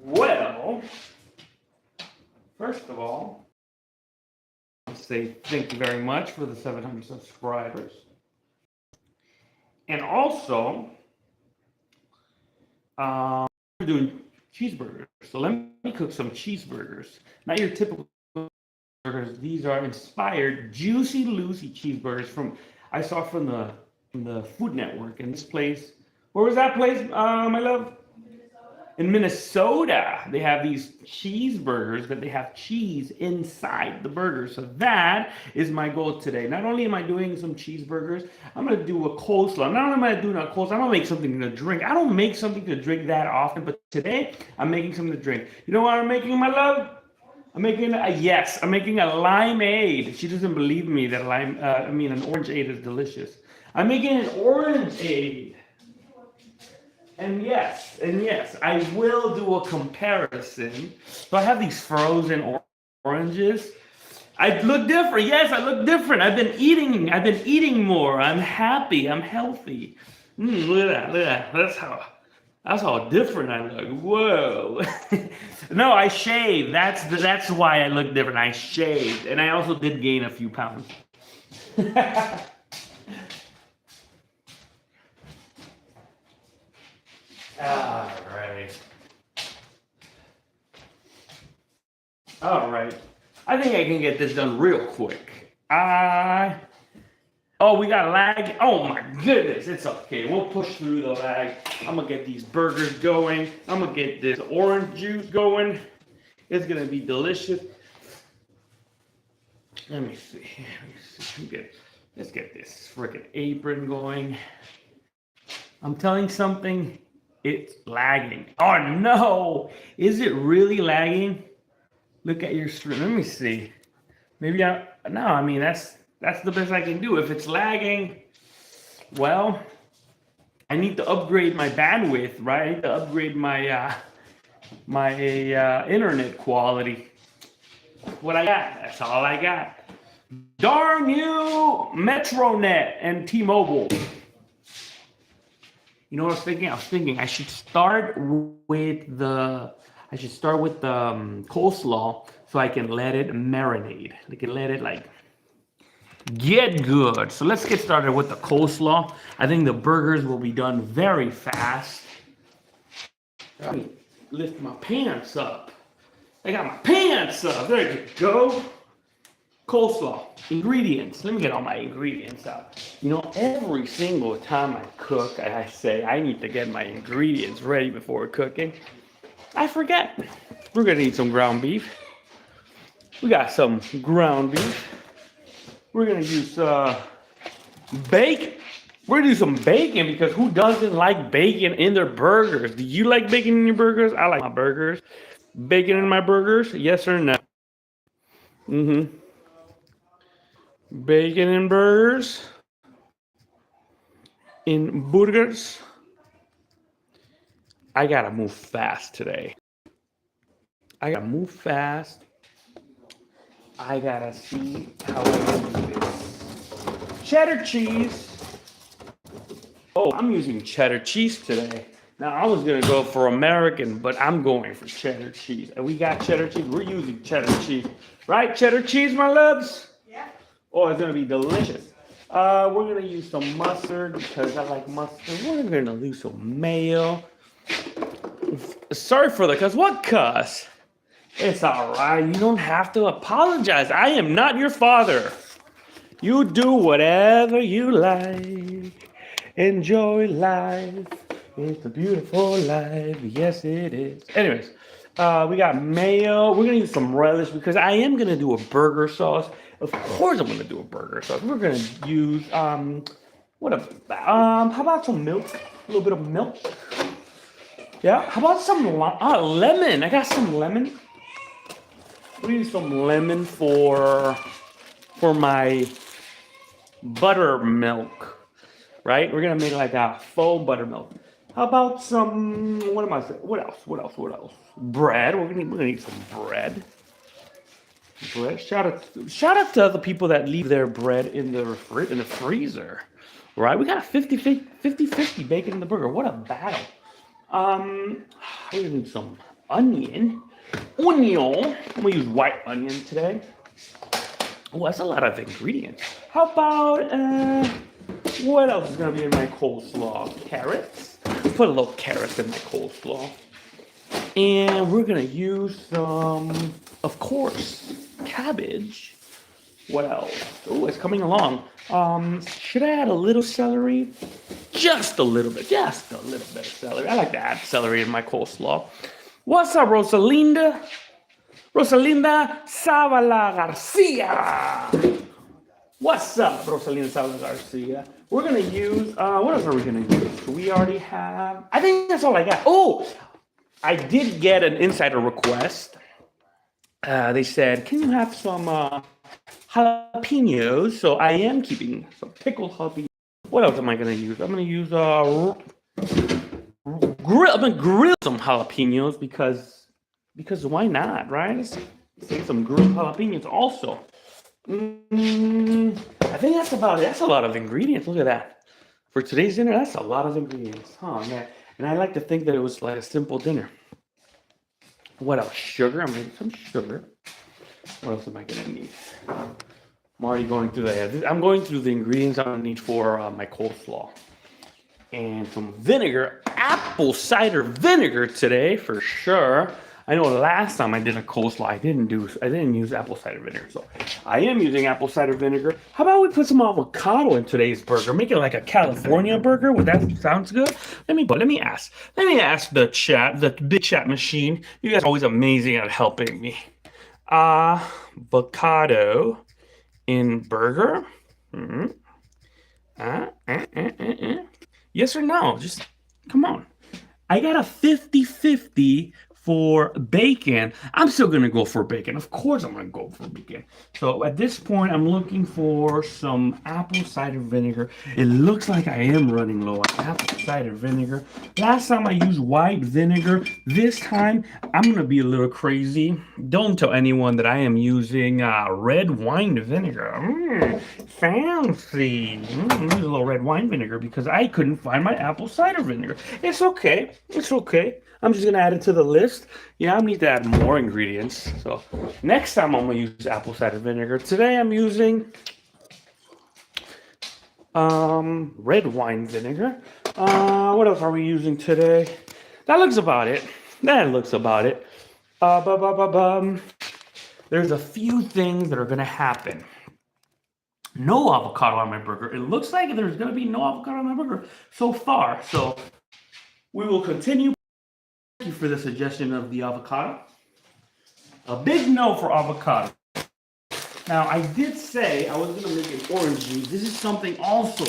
Well, first of all, I'll say thank you very much for the 700 subscribers. And also, we're doing cheeseburgers. So let me cook some cheeseburgers. Not your typical burgers. These are inspired, juicy, Lucy cheeseburgers I saw from the Food Network. And this place, where was that place, my love? In Minnesota, they have these cheeseburgers, but they have cheese inside the burger. So that is my goal today. Not only am I doing some cheeseburgers, I'm going to do a coleslaw. Not only am I doing a coleslaw, I'm going to make something to drink. I don't make something to drink that often, but today I'm making something to drink. You know what I'm making, my love? I'm making a limeade. She doesn't believe me that an orangeade is delicious. I'm making an orangeade. And yes, I will do a comparison. So I have these frozen oranges. I look different. Yes, I look different. I've been eating more. I'm happy. I'm healthy. Look at that. That's how different I look. Whoa. No, I shaved. That's why I look different. I shaved. And I also did gain a few pounds. All right. I think I can get this done real quick. Oh, we got lag. Oh my goodness, it's okay. We'll push through the lag. I'm gonna get these burgers going. I'm gonna get this orange juice going. It's gonna be delicious. Let me see. Let's get this freaking apron going. I'm telling something. It's lagging. Oh no! Is it really lagging? Look at your screen. Let me see. Maybe that's the best I can do. If it's lagging, well, I need to upgrade my bandwidth, right? I need to upgrade my internet quality. What I got. That's all I got. Darn you, Metronet and T-Mobile. You know what I was thinking? I should start with the coleslaw so I can let it marinate. I can let it get good. So let's get started with the coleslaw. I think the burgers will be done very fast. Let me lift my pants up. I got my pants up. There you go. Coleslaw. Ingredients. Let me get all my ingredients out. You know, every single time I cook, I say I need to get my ingredients ready before cooking. I forget. We're going to need some ground beef. We got some ground beef. We're going to use bacon. We're going to do some bacon because who doesn't like bacon in their burgers? Do you like bacon in your burgers? I like my burgers. Bacon in my burgers? Yes or no? Bacon in burgers. In burgers. I gotta move fast today. I gotta move fast. I gotta see how I do this. Cheddar cheese. Oh, I'm using cheddar cheese today. Now, I was gonna go for American, but I'm going for cheddar cheese. And we got cheddar cheese. We're using cheddar cheese. Right? Cheddar cheese, my loves? Yeah. Oh, it's gonna be delicious. We're gonna use some mustard because I like mustard. We're gonna use some mayo. Sorry for the cuss. What cuss? It's all right. You don't have to apologize. I am not your father. You do whatever you like. Enjoy life. It's a beautiful life. Yes, it is. Anyways, we got mayo. We're going to use some relish because I am going to do a burger sauce. Of course I'm going to do a burger sauce. We're going to use, how about some milk? A little bit of milk. Yeah, how about some lemon? I got some lemon. We need some lemon for my buttermilk, right? We're gonna make like a faux buttermilk. How about some? What am I saying? What else? Bread. We're gonna need some bread. Shout out to the people that leave their bread in the freezer, right? We got a 50-50 bacon in the burger. What a battle. We're gonna need some onion. I'm gonna use white onion today. Oh, that's a lot of ingredients. How about what else is gonna be in my coleslaw? Carrots. Put a little carrots in my coleslaw. And we're gonna use some, of course, cabbage. What else? Oh, it's coming along. Should I add a little celery? Just a little bit of celery. I like to add celery in my coleslaw. What's up, Rosalinda? Rosalinda Zavala Garcia. What's up, Rosalinda Zavala Garcia? We're gonna use, what else are we gonna use? We already have, I think that's all I got. Oh, I did get an insider request. They said, can you have some jalapenos? So I am keeping some pickled jalapenos. What else am I gonna use? I'm gonna use I'm gonna grill some jalapenos because why not, right? Let's take some grilled jalapenos also. I think that's about it. That's a lot of ingredients. Look at that. For today's dinner, that's a lot of ingredients. Oh man. And I like to think that it was like a simple dinner. What else? Sugar. I'm gonna need some sugar. What else am I gonna need? I'm already going through I'm going through the ingredients I'm gonna need for my coleslaw. And some vinegar, apple cider vinegar today for sure. I know last time I did a coleslaw, I didn't use apple cider vinegar, so I am using apple cider vinegar. How about we put some avocado in today's burger? Make it like a California burger. Would that sounds good? Let me ask the chat, the big chat machine. You guys are always amazing at helping me. Avocado in burger? Yes or no? Just come on. I got a 50-50 for bacon. I'm still gonna go for bacon. Of course I'm gonna go for bacon. So at this point, I'm looking for some apple cider vinegar. It looks like I am running low on apple cider vinegar. Last time I used white vinegar. This time, I'm gonna be a little crazy. Don't tell anyone that I am using red wine vinegar. Fancy. Use a little red wine vinegar because I couldn't find my apple cider vinegar. It's okay. It's okay. I'm just gonna add it to the list. Yeah, I need to add more ingredients. So next time I'm gonna use apple cider vinegar. Today I'm using red wine vinegar. What else are we using today? That looks about it. There's a few things that are gonna happen. No avocado on my burger. It looks like there's gonna be no avocado on my burger so far. So we will continue. Thank you for the suggestion of the avocado. A big no for avocado. Now, I did say I was going to make an orange juice. This is something also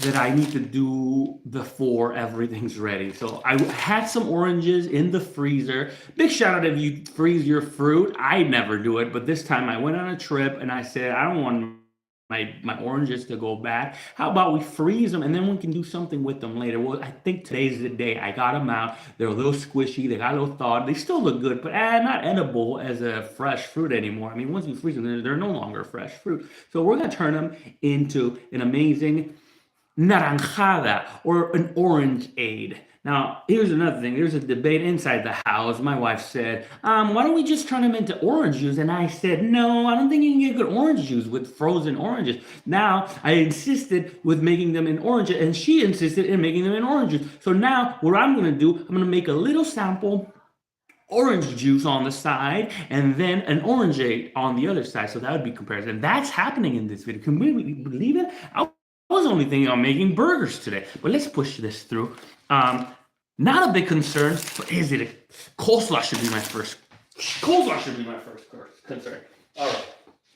that I need to do before everything's ready. So I had some oranges in the freezer. Big shout out if you freeze your fruit. I never do it, but this time I went on a trip and I said, I don't want my oranges to go bad. How about we freeze them and then we can do something with them later? Well, I think today's the day. I got them out. They're a little squishy. They got a little thawed. They still look good, but not edible as a fresh fruit anymore. I mean, once you freeze them, they're no longer fresh fruit. So we're going to turn them into an amazing naranjada or an orangeade. Now, here's another thing. There's a debate inside the house. My wife said, why don't we just turn them into orange juice? And I said, no, I don't think you can get good orange juice with frozen oranges. Now, I insisted with making them in orange, and she insisted in making them in orange juice. So now, what I'm going to do, I'm going to make a little sample orange juice on the side and then an orangeade on the other side. So that would be comparison. That's happening in this video. Can we believe it? I was only thinking of making burgers today, but let's push this through. Not a big concern, but is it? Coleslaw should be my first. Coleslaw should be my first concern. All right,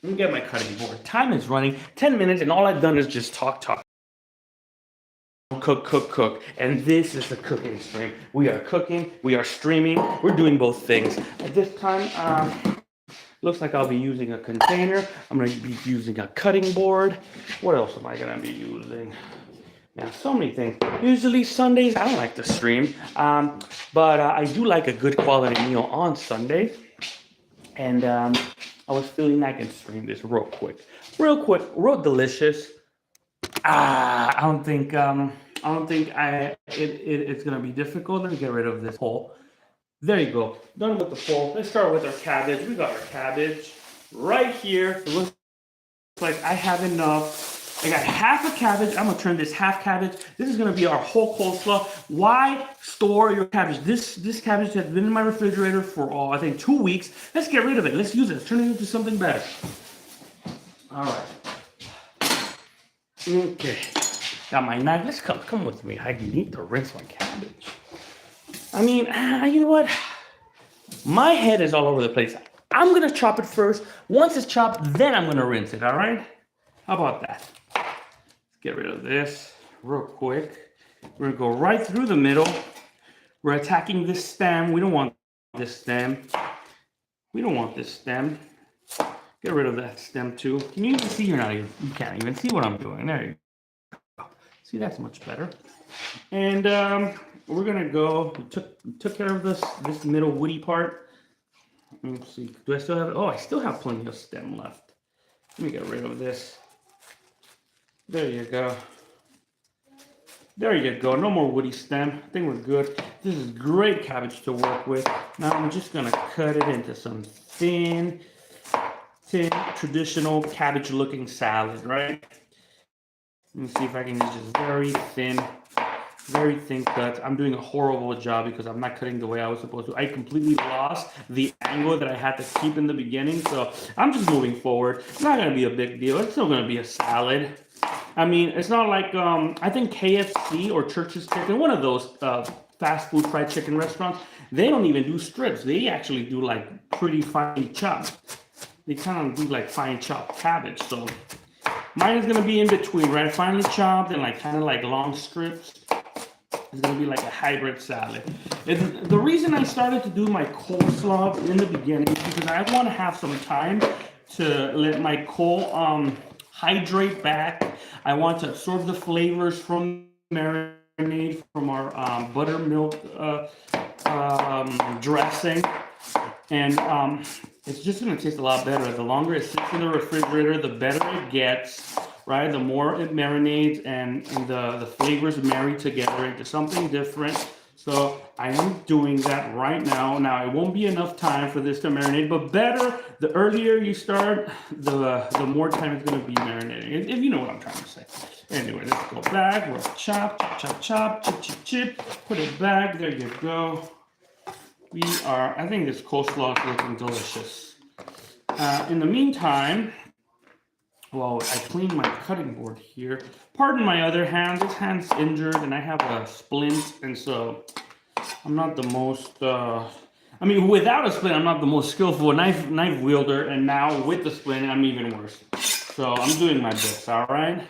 let me get my cutting board. Time is running. 10 minutes, and all I've done is just talk. Cook. And this is the cooking stream. We are cooking. We are streaming. We're doing both things. At this time, looks like I'll be using a container. I'm going to be using a cutting board. What else am I going to be using? Now, so many things. Usually Sundays, I don't like to stream, but I do like a good quality meal on Sundays. And I was feeling I can stream this real quick, real delicious. I don't think it's gonna be difficult. Let me get rid of this hole. There you go. Done with the full. Let's start with our cabbage. We got our cabbage right here. It looks like I have enough. I got half a cabbage. I'm gonna turn this half cabbage. This is gonna be our whole coleslaw. Why store your cabbage? This cabbage has been in my refrigerator for I think 2 weeks. Let's get rid of it. Let's use it. Let's turn it into something better. All right. Okay. Got my knife. Let's come with me. I need to rinse my cabbage. I mean, you know what? My head is all over the place. I'm gonna chop it first. Once it's chopped, then I'm gonna rinse it. All right? How about that? Let's get rid of this real quick. We're gonna go right through the middle. We're attacking this stem. We don't want this stem. We don't want this stem. Get rid of that stem too. Can you even see? You can't even see what I'm doing. There you go. See, that's much better. And we're gonna go. We took care of this middle woody part. Let's see. Do I still have it? Oh, I still have plenty of stem left. Let me get rid of this. There you go. There you go. No more woody stem. I think we're good. This is great cabbage to work with. Now I'm just gonna cut it into some thin, traditional cabbage-looking salad, right? Let me see if I can use just very thin cuts. I'm doing a horrible job because I'm not cutting the way I was supposed to. I completely lost the angle that I had to keep in the beginning, so I'm just moving forward. It's not gonna be a big deal. It's still gonna be a salad. I mean, it's not like I think KFC or Church's Chicken, one of those fast food fried chicken restaurants, they don't even do strips. They actually do like pretty fine chopped. They kind of do like fine chopped cabbage. So mine is gonna be in between, right? Finely chopped and like kind of like long strips. It's gonna be like a hybrid salad. And the reason I started to do my coleslaw in the beginning is because I want to have some time to let my cole hydrate back. I want to absorb the flavors from marinade, from our buttermilk dressing. And it's just going to taste a lot better. The longer it sits in the refrigerator, the better it gets, right? The more it marinates and the flavors marry together into something different. So I am doing that right now. Now, it won't be enough time for this to marinate, but better, the earlier you start, the more time it's going to be marinating, if you know what I'm trying to say. Anyway, let's go back. We'll chop, chip, put it back. There you go. I think this coleslaw is looking delicious. In the meantime, well, I cleaned my cutting board here. Pardon my other hand. This hand's injured and I have a splint, and so I'm not the most, I mean, without a splint, I'm not the most skillful knife wielder, and now with the splint, I'm even worse. So I'm doing my best, all right?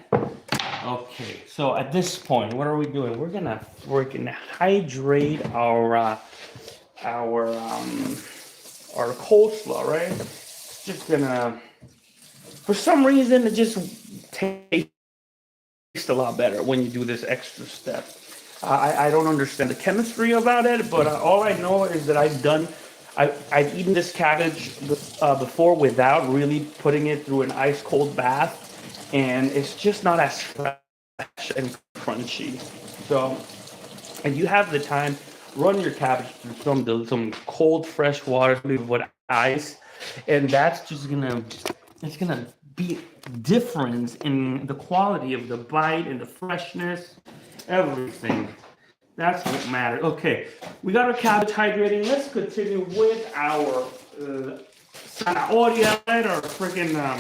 Okay, so at this point, what are we doing? We're gonna hydrate our coleslaw, right? It's just gonna, for some reason, it just tastes a lot better when you do this extra step. I don't understand the chemistry about it, but all I know is that I've eaten this cabbage before without really putting it through an ice cold bath, and it's just not as fresh and crunchy. So, if you have the time, run your cabbage through some cold fresh water with ice, and that's just gonna be difference in the quality of the bite and the freshness, everything. That's what matters. Okay, we got our cabbage hydrating. Let's continue with our zanahoria, or freaking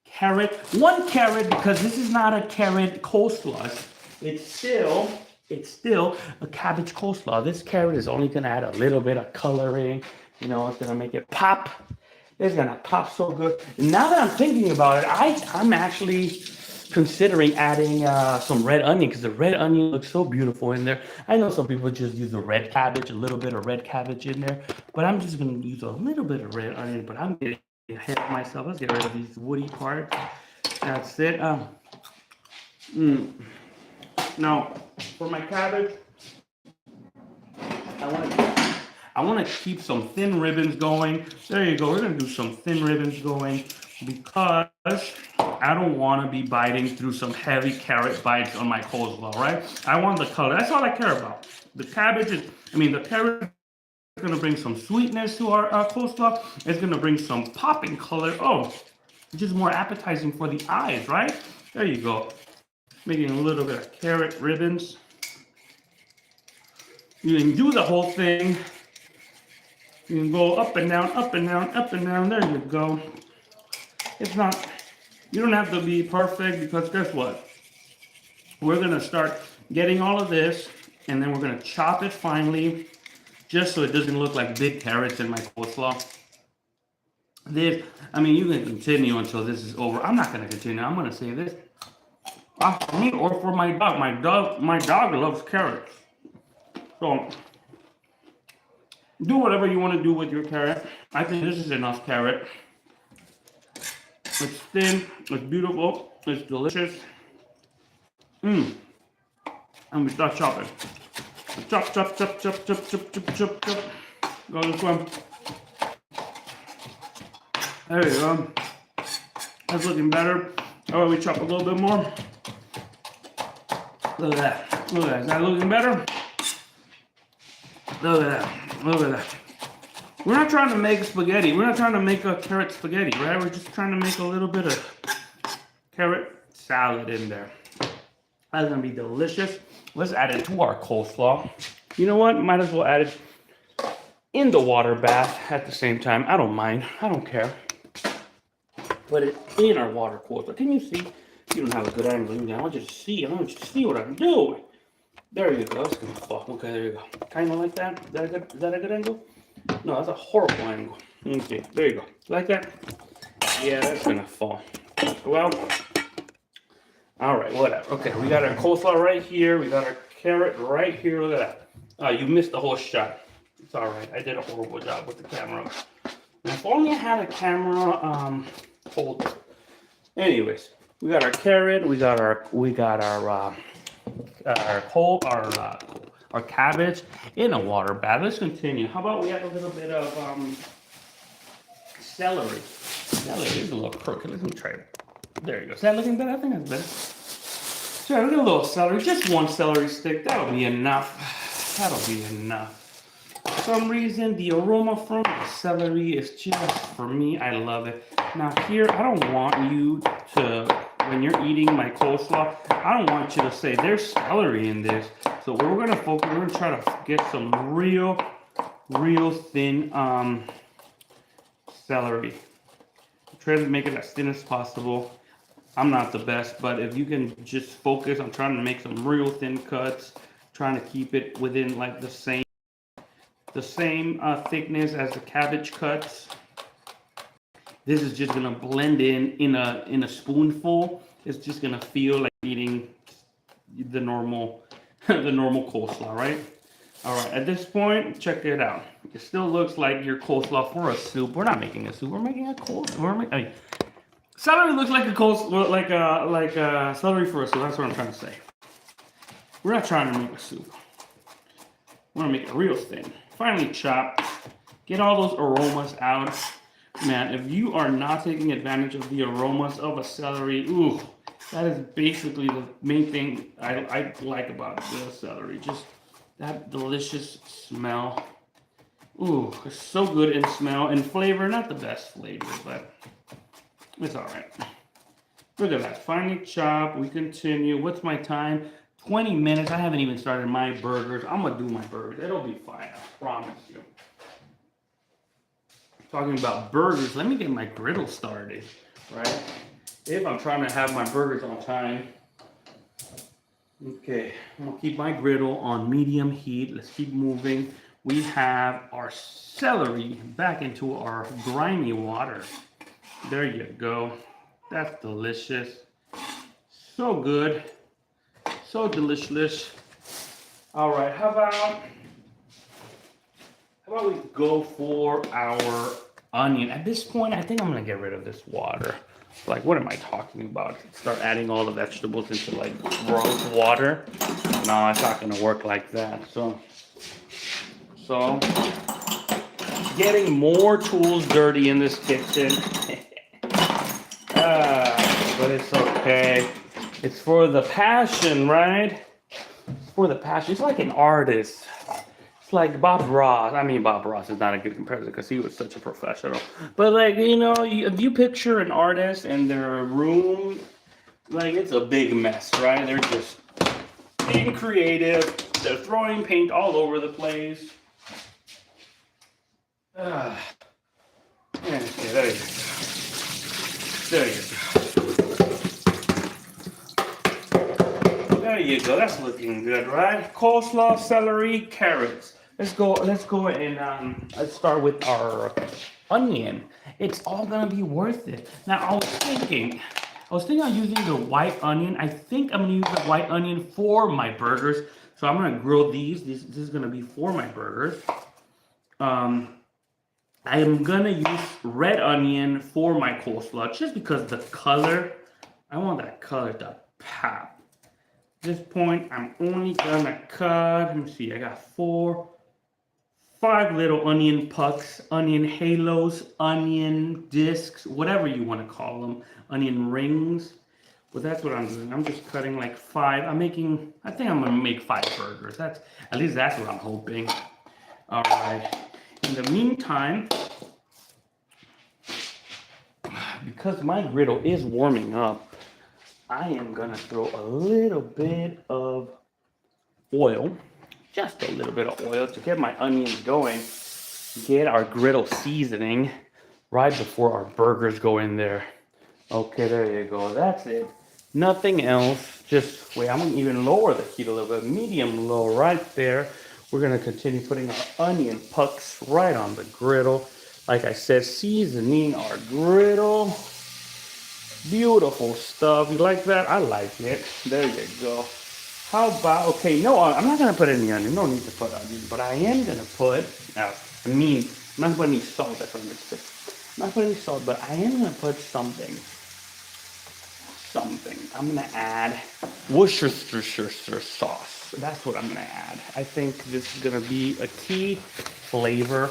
carrot. One carrot, because this is not a carrot coleslaw. It's still a cabbage coleslaw. This carrot is only gonna add a little bit of coloring. You know, it's gonna make it pop. It's gonna pop so good. And now that I'm thinking about it, I'm actually considering adding some red onion, because the red onion looks so beautiful in there. I know some people just use the red cabbage, a little bit of red cabbage in there, but I'm just gonna use a little bit of red onion. But I'm getting ahead of myself. Let's get rid of these woody parts. That's it. Now, for my cabbage, I want to keep some thin ribbons going. There you go. We're going to do some thin ribbons going because I don't want to be biting through some heavy carrot bites on my coleslaw, right? I want the color. That's all I care about. The carrot gonna bring some sweetness to our coleslaw. It's gonna bring some pop and color. Oh, just more appetizing for the eyes, right? There you go. Making a little bit of carrot ribbons. You can do the whole thing. You can go up and down, up and down, up and down. There you go. It's not, you don't have to be perfect because guess what? We're gonna start getting all of this and then we're gonna chop it finely just so it doesn't look like big carrots in my coleslaw. This, I mean, you can continue until this is over. I'm not gonna continue. I'm gonna say this. For me or for my dog. My dog loves carrots. So do whatever you want to do with your carrot. I think this is enough carrot. It's thin, it's beautiful, it's delicious. And we start chopping. Chop, chop, chop, chop, chop, chop, chop, chop, chop. Go this one. There you go. That's looking better. All right, we chop a little bit more. Look at that. Look at that. Is that looking better? Look at that. Look at that. We're not trying to make spaghetti. We're not trying to make a carrot spaghetti, right? We're just trying to make a little bit of carrot salad in there. That's gonna be delicious. Let's add it to our coleslaw. You know what? Might as well add it in the water bath at the same time. I don't mind. I don't care. Put it in our water coleslaw. Can you see? You don't have a good angle. I want you to see. I want you to see what I'm doing. There you go. It's gonna fall. Okay, there you go. Kind of like that. Is that a good angle? No, that's a horrible angle. Okay, there you go. Like that? Yeah, that's gonna fall. Well, all right, whatever. Okay, we got our coleslaw right here. We got our carrot right here. Look at that. You missed the whole shot. It's all right. I did a horrible job with the camera. Now, if only I had a camera holder. Anyways, we got our carrot. We got our cabbage in a water bath. Let's continue. How about we add a little bit of celery? Celery is a little crooked. Let me try it. There you go. Is that looking better? I think that's better. Sure, look at a little celery. Just one celery stick. That'll be enough. That'll be enough. For some reason, the aroma from the celery is just, for me, I love it. Now here, I don't want you to, when you're eating my coleslaw, I don't want you to say, there's celery in this. So we're going to focus, we're going to try to get some real thin celery. Try to make it as thin as possible. I'm not the best, but if you can just focus on trying to make some real thin cuts, trying to keep it within like the same thickness as the cabbage cuts. This is just gonna blend in a spoonful. It's just gonna feel like eating the normal coleslaw, right? All right, at this point, check it out. It still looks like your coleslaw for a soup. We're not making a soup. We're making a coleslaw. Celery looks like a coleslaw, like a celery for a soup. That's what I'm trying to say. We're not trying to make a soup. We're gonna make it real thin. Finely chopped. Get all those aromas out. Man, if you are not taking advantage of the aromas of a celery, ooh, that is basically the main thing I like about the celery. Just that delicious smell. Ooh, it's so good in smell and flavor. Not the best flavor, but it's all right. Look at that. Finely chopped. We continue. What's my time? 20 minutes. I haven't even started my burgers. I'm going to do my burgers. It'll be fine. I promise you. Talking about burgers, let me get my griddle started, right? If I'm trying to have my burgers on time. Okay, I'm gonna keep my griddle on medium heat. Let's keep moving. We have our celery back into our grimy water. There you go. That's delicious. So good. So delicious. All right, how about we go for our onion? At this point, I think I'm gonna get rid of this water. Like, what am I talking about? Start adding all the vegetables into like gross water? No, it's not gonna work like that. So getting more tools dirty in this kitchen. But it's okay. It's for the passion, right? It's for the passion. It's like an artist. It's like Bob Ross. I mean, Bob Ross is not a good comparison because he was such a professional. But like, you know, if you picture an artist and their room, like it's a big mess, right? They're just being creative. They're throwing paint all over the place. Yeah, there you go. There you go. There you go. That's looking good, right? Coleslaw, celery, carrots. Let's go and let's start with our onion. It's all gonna be worth it. Now I was thinking of using the white onion. I think I'm gonna use the white onion for my burgers. So I'm gonna grill these. This is gonna be for my burgers. I am gonna use red onion for my coleslaw just because the color, I want that color to pop. At this point, I'm only gonna cut, let me see, I got 5 little onion pucks, onion halos, onion discs, whatever you wanna call them, onion rings. But that's what I'm doing. I'm just cutting like 5. I think I'm gonna make 5 burgers. At least that's what I'm hoping. All right. In the meantime, because my griddle is warming up, I am gonna throw a little bit of oil, just a little bit of oil to get my onions going, get our griddle seasoning right before our burgers go in there. Okay, there you go. That's it. Nothing else. Just wait, I'm gonna even lower the heat a little bit, medium low right there. We're gonna continue putting our onion pucks right on the griddle. Like I said, seasoning our griddle. Beautiful stuff. You like that? I like it. There you go. How about, okay, no, I'm not gonna put any onion. No need to put onion, but I am gonna put, I'm not putting any salt. That's what I'm gonna say. I'm not putting any salt, but I am gonna put something. I'm gonna add Worcestershire sauce. That's what I'm gonna add. I think this is gonna be a key flavor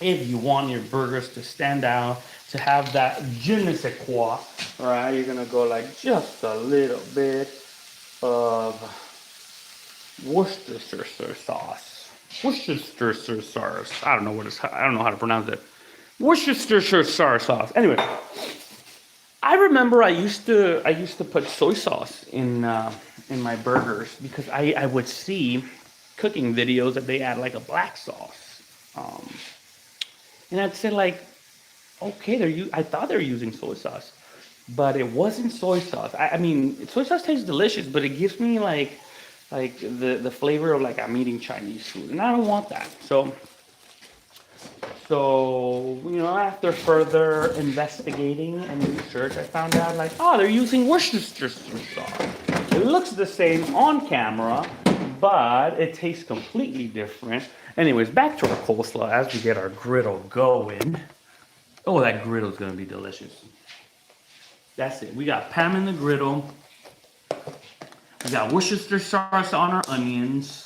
if you want your burgers to stand out, to have that je ne sais quoi. All right, you're gonna go like just a little bit of Worcestershire sauce. Worcestershire sauce. I don't know how to pronounce it. Worcestershire sauce. Anyway. I remember I used to put soy sauce in my burgers because I would see cooking videos that they add like a black sauce, and I'd say like, okay, I thought they were using soy sauce, but it wasn't soy sauce. I mean, soy sauce tastes delicious, but it gives me like the flavor of like I'm eating Chinese food, and I don't want that. So, you know, after further investigating and research, I found out like, oh, they're using Worcestershire sauce. It looks the same on camera, but it tastes completely different. Anyways, back to our coleslaw as we get our griddle going. Oh, that griddle's gonna be delicious. That's it. We got Pam in the griddle. We got Worcestershire sauce on our onions.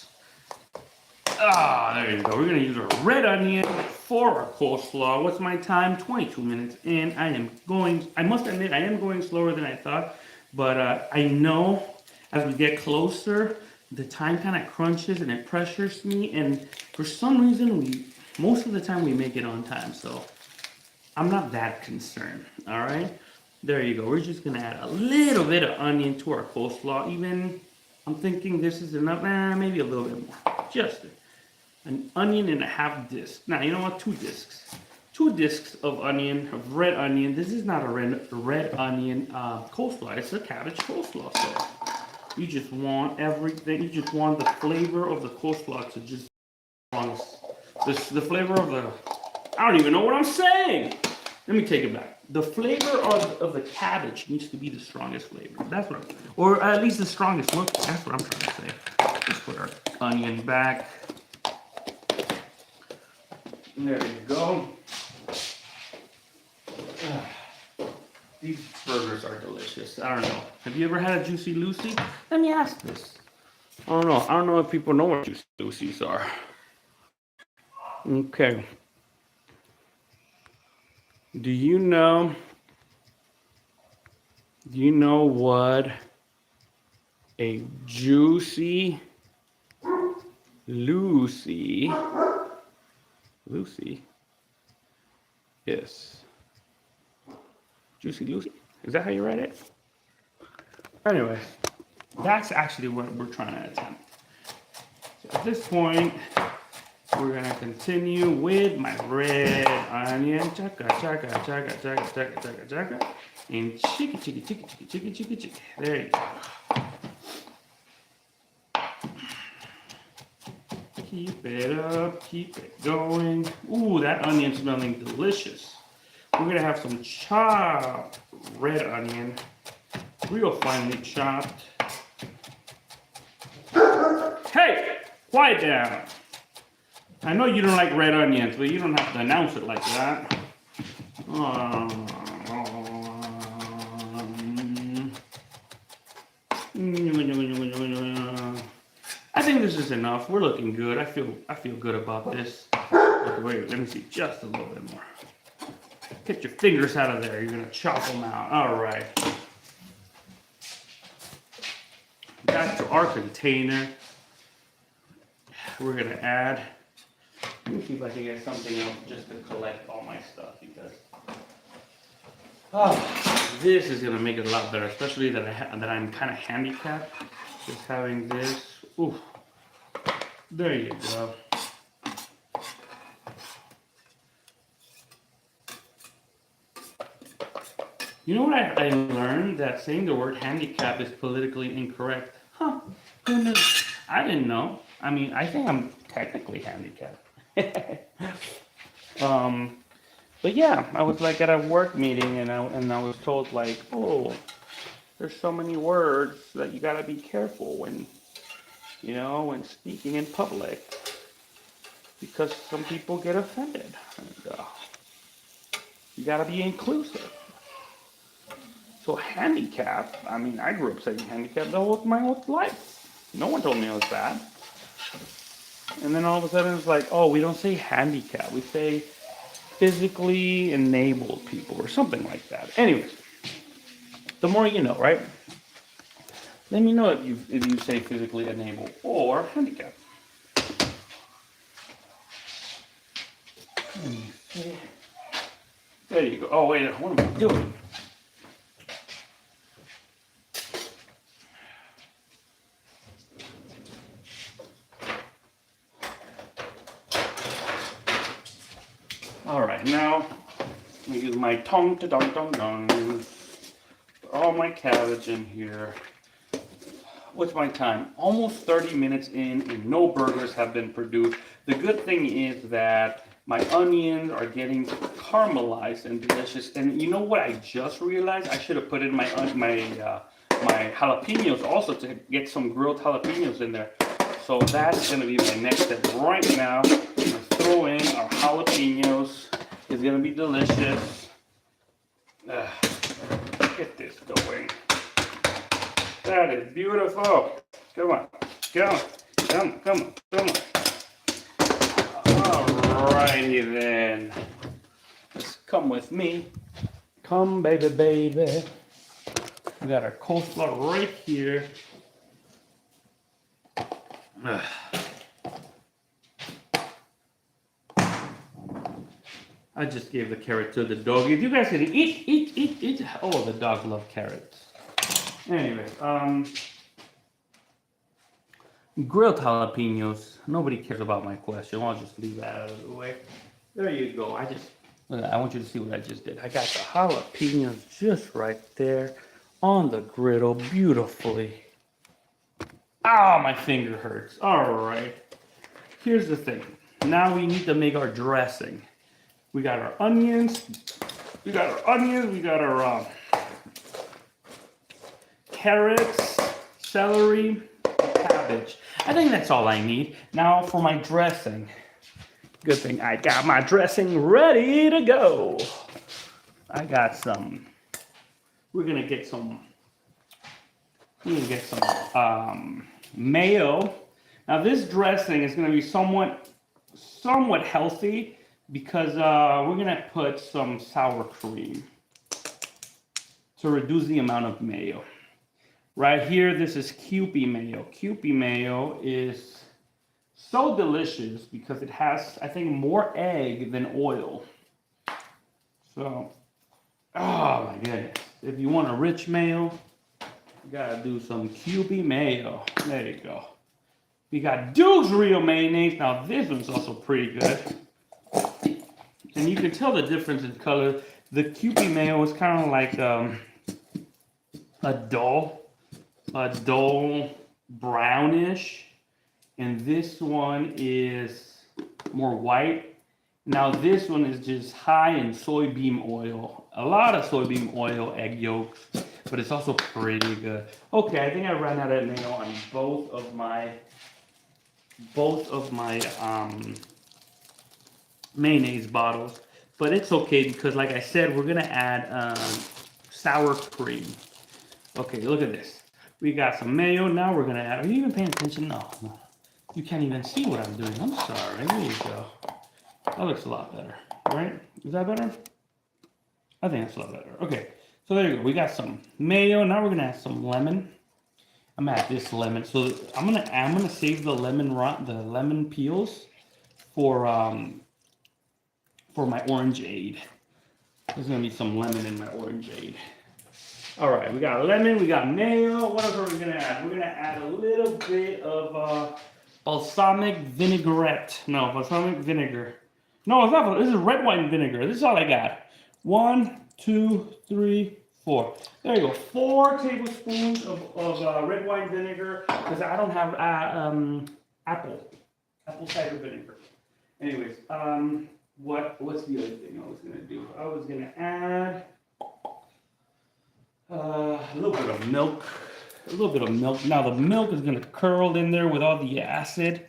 Ah, there you go. We're gonna use our red onion for our coleslaw. What's my time? 22 minutes in. I must admit, I am going slower than I thought, but I know as we get closer, the time kind of crunches and it pressures me, and for some reason, most of the time we make it on time, so I'm not that concerned, all right? There you go. We're just gonna add a little bit of onion to our coleslaw. Even, I'm thinking this is enough, maybe a little bit more, just an onion and a half disc. Now, you know what? 2 discs. 2 discs of onion, of red onion. This is not a red onion coleslaw. It's a cabbage coleslaw. So you just want everything. You just want the flavor of the coleslaw to just the flavor of the. I don't even know what I'm saying. Let me take it back. The flavor of the cabbage needs to be the strongest flavor. That's what, or at least the strongest look. That's what I'm trying to say. Let's put our onion back. There you go. These burgers are delicious. I don't know. Have you ever had a Juicy Lucy? Let me ask this. I don't know. I don't know if people know what Juicy Lucy's are. Okay. Do you know what a juicy Lucy. Lucy. Yes. Juicy Lucy. Is that how you write it? Anyway, that's actually what we're trying to attempt. So at this point, we're gonna continue with my red onion. Chaka, chaka, chaka, chaka, chaka, chaka, chaka. And chicky, chicky, chicky, chicky, chicky, chicky, chicky. There you go. Keep it up, keep it going. Ooh, that onion smelling delicious. We're gonna have some chopped red onion, real finely chopped. Hey, quiet down. I know you don't like red onions, but you don't have to announce it like that. I think this is enough. We're looking good. I feel good about this. Wait, let me see just a little bit more. Get your fingers out of there. You're gonna chop them out. All right. Back to our container. We're gonna add. Let me see if I can get something else just to collect all my stuff because this is gonna make it a lot better, especially that I'm kind of handicapped. Just having this. Ooh, there you go. You know what I learned? That saying the word handicap is politically incorrect. Huh? Who knew? I didn't know. I mean, I think I'm technically handicapped. But yeah, I was like at a work meeting and I was told like, oh, there's so many words that you gotta be careful when speaking in public because some people get offended. And, you gotta be inclusive. So handicap, I mean, I grew up saying handicap my whole life. No one told me it was bad. And then all of a sudden it's like, oh, we don't say handicap. We say physically enabled people or something like that. Anyways, the more you know, right? Let me know if you say physically enabled or handicap. There you go. Oh, wait, what am I doing? All right, now I'm gonna use my tongue to dong dong dong. Put all my cabbage in here. What's my time? Almost 30 minutes in and no burgers have been produced. The good thing is that my onions are getting caramelized and delicious. And you know what I just realized? I should have put in my jalapenos also to get some grilled jalapenos in there. So that's gonna be my next step. Right now, I'm gonna throw in our jalapenos. It's gonna be delicious. Get this going. That is beautiful. Come on, come on, come on, come on, come on. Alrighty then. Just come with me. Come, baby, baby. We got our coleslaw right here. I just gave the carrot to the dog. If you guys can eat. Oh, the dog loves carrots. Anyway, grilled jalapenos. Nobody cares about my question. I'll just leave that out of the way. There you go. I want you to see what I just did. I got the jalapenos just right there on the griddle beautifully. Ah, my finger hurts. All right. Here's the thing. Now we need to make our dressing. We got our onions. We got our carrots, celery, cabbage. I think that's all I need. Now for my dressing. Good thing I got my dressing ready to go. I got some. We're gonna get some mayo. Now this dressing is gonna be somewhat healthy because we're gonna put some sour cream to reduce the amount of mayo. Right here, this is Kewpie mayo. Kewpie mayo is So delicious because it has, I think, more egg than oil. So, oh my goodness. If you want a rich mayo, you gotta do some QB mayo. There you go. We got Duke's Real Mayonnaise. Now this one's also pretty good. And you can tell the difference in color. The QB mayo is kind of like a dull brownish. And this one is more white. Now this one is just high in soybean oil. A lot of soybean oil, egg yolks, but it's also pretty good. Okay, I think I ran out of mayo on both of my mayonnaise bottles, but it's okay because, like I said, we're gonna add sour cream. Okay, look at this. We got some mayo. Now we're gonna add. Are you even paying attention? No, no. You can't even see what I'm doing. I'm sorry. There you go. That looks a lot better, right? Is that better? I think that's a lot better. Okay, so there you go. We got some mayo. Now we're gonna add some lemon. I'm gonna add this lemon. So I'm gonna save the lemon peels for my orangeade. There's gonna be some lemon in my orangeade. All right, we got lemon, we got mayo. What else are we gonna add? We're gonna add a little bit of balsamic vinaigrette. No, balsamic vinegar. No, it's not. This is red wine vinegar. This is all I got. 1, 2, 3, 4. There you go. 4 tablespoons of red wine vinegar because I don't have apple cider vinegar. Anyways, what's the other thing I was gonna do? I was gonna add a little bit of milk. A little bit of milk. Now the milk is gonna curl in there with all the acid.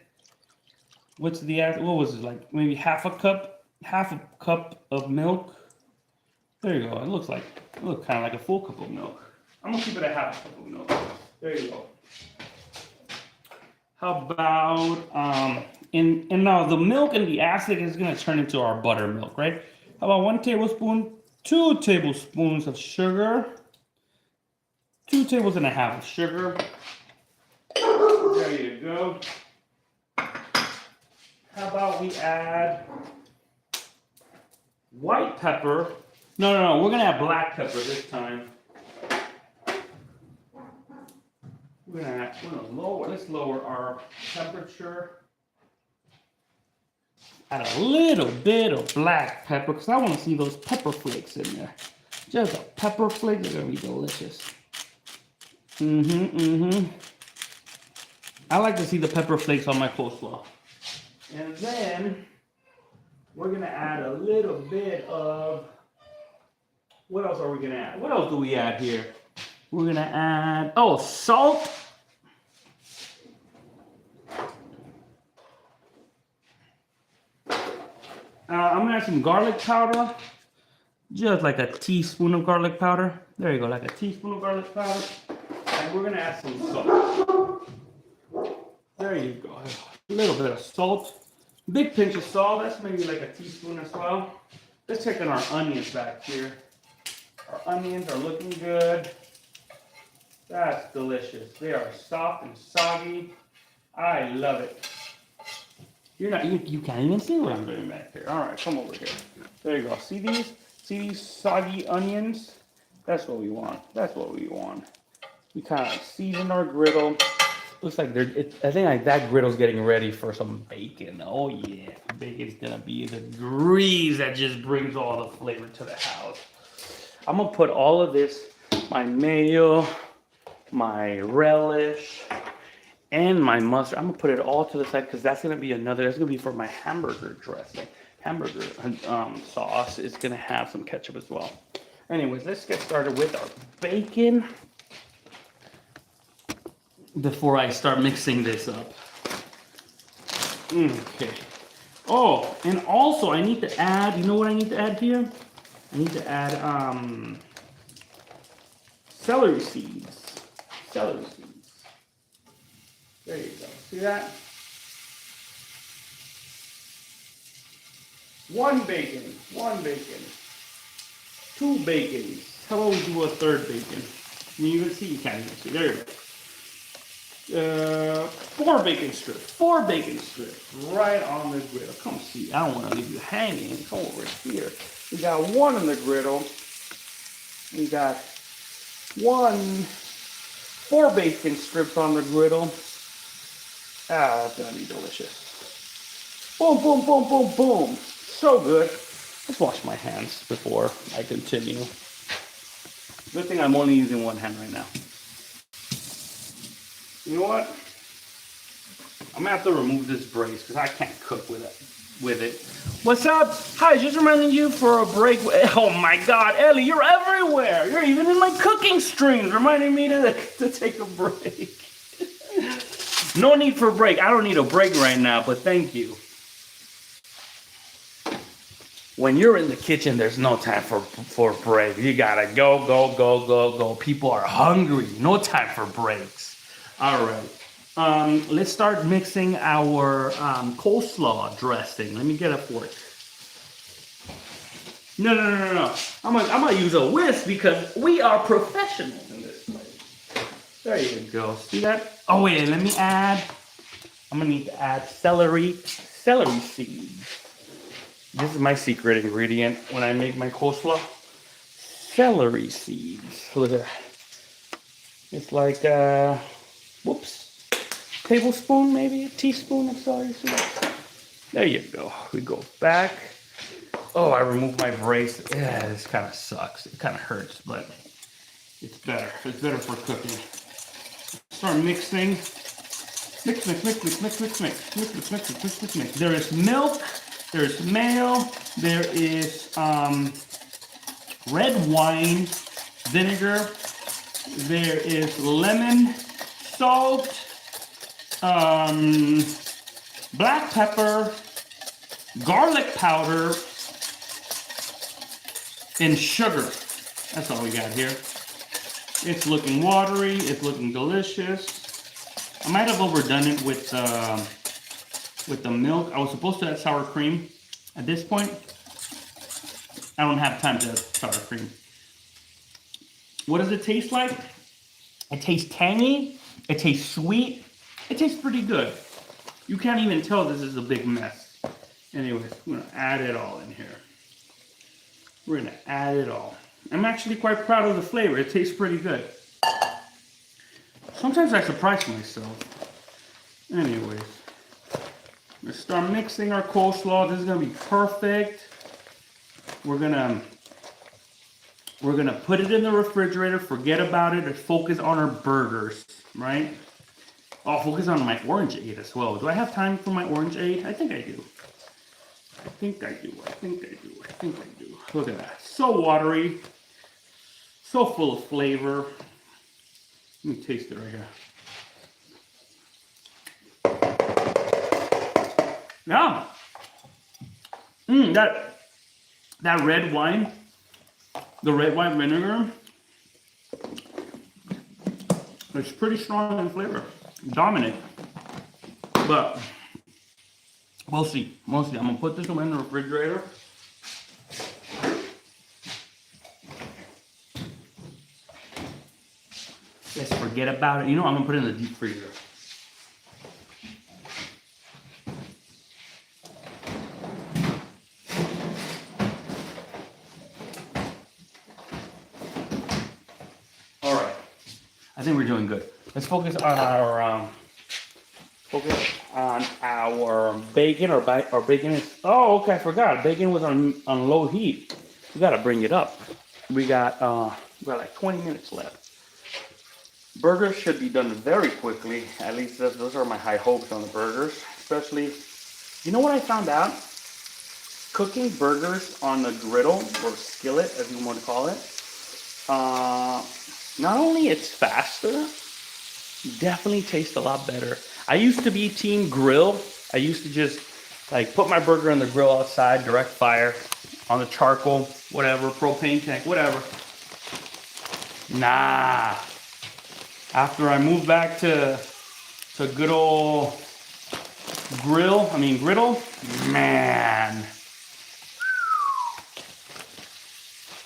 What's the acid? What was it, like maybe half a cup of milk? There you go. It looks kind of like a full cup of milk. I'm gonna keep it at half a cup of milk. There you go. How about and now the milk and the acid is gonna turn into our buttermilk, right? How about 1 tablespoon, 2 tablespoons of sugar, 2 tablespoons and a half of sugar. There you go. How about we add white pepper? No, we're gonna add black pepper this time. Let's lower our temperature. Add a little bit of black pepper because I want to see those pepper flakes in there. Just a pepper flake, they're gonna be delicious. I like to see the pepper flakes on my coleslaw. And then we're gonna add a little bit of, what else are we gonna add? What else do we add here? We're gonna add, salt. I'm gonna add some garlic powder. Just like a teaspoon of garlic powder. There you go, like a teaspoon of garlic powder. And we're gonna add some salt. There you go. A little bit of salt. Big pinch of salt. That's maybe like a teaspoon as well. Let's check on our onions back here. Our onions are looking good. That's delicious. They are soft and soggy. I love it. You can't even see what I'm doing back here. All right, come over here. There you go. See these soggy onions? That's what we want. That's what we want. We kind of season our griddle. Looks like I think like that griddle's getting ready for some bacon. Oh yeah, bacon's gonna be the grease that just brings all the flavor to the house. I'm gonna put all of this, my mayo, my relish, and my mustard. I'm gonna put it all to the side because that's gonna be for my hamburger dressing. Hamburger sauce is gonna have some ketchup as well. Anyways, let's get started with our bacon before I start mixing this up. Okay. Oh, and also I need to add, you know what I need to add here? I need to add celery seeds. Celery seeds. There you go. See that? 1 bacon. 2 bacons. How about we do a 3rd bacon? You can see, you can't even see. There you go. Four bacon strips. Four bacon strips right on the griddle. Come see. I don't want to leave you hanging. Come over here. We got one on the griddle. We got four bacon strips on the griddle. Ah, that's gonna be delicious. Boom, boom, boom, boom, boom. So good. Let's wash my hands before I continue. Good thing I'm only using one hand right now. You know what? I'm gonna have to remove this brace because I can't cook with it. What's up? Hi, just reminding you for a break. Oh my God, Ellie, you're everywhere. You're even in my cooking streams, reminding me to take a break. No need for a break. I don't need a break right now, but thank you. When you're in the kitchen, there's no time for break. You gotta go, go, go, go, go. People are hungry. No time for breaks. All right. Let's start mixing our coleslaw dressing. Let me get a fork. No. I'm gonna use a whisk because we are professionals in this place. There you go. See that? Oh wait, let me add. I'm gonna need to add celery seeds. This is my secret ingredient when I make my coleslaw. Celery seeds. Look at that. It's like, whoops, tablespoon, maybe a teaspoon of celery seeds. There you go. We go back. Oh, I removed my brace. Yeah, this kind of sucks. It kind of hurts, but it's better. It's better for cooking. Start mixing. Mix. There is milk. There's mayo, there is red wine, vinegar, there is lemon, salt, black pepper, garlic powder, and sugar. That's all we got here. It's looking watery, it's looking delicious. I might have overdone it with the milk. I was supposed to add sour cream. At this point, I don't have time to add sour cream. What does it taste like? It tastes tangy. It tastes sweet. It tastes pretty good. You can't even tell this is a big mess. Anyways, I'm gonna add it all in here. We're gonna add it all. I'm actually quite proud of the flavor. It tastes pretty good. Sometimes I surprise myself. Anyways. Let's start mixing our coleslaw. This is gonna be perfect. We're gonna put it in the refrigerator, forget about it, and focus on our burgers, right? I'll focus on my orangeade as well. Do I have time for my orangeade? I think I do. I think I do. Look at that. So watery. So full of flavor. Let me taste it right here. Yeah. That red wine, the red wine vinegar, it's pretty strong in flavor. Dominant. But we'll see. I'm gonna put this one in the refrigerator. Let's forget about it. You know, I'm gonna put it in the deep freezer. I think we're doing good. Let's focus on our bacon. Our bacon is. Oh, okay. I forgot. Bacon was on low heat. We gotta bring it up. We got like 20 minutes left. Burgers should be done very quickly. At least those are my high hopes on the burgers. Especially, you know what I found out? Cooking burgers on the griddle or skillet, as you want to call it. Not only it's faster, definitely tastes a lot better. I used to be team grill. I used to just like put my burger on the grill outside, direct fire, on the charcoal, whatever, propane tank, whatever. Nah. After I moved back to good old griddle, man.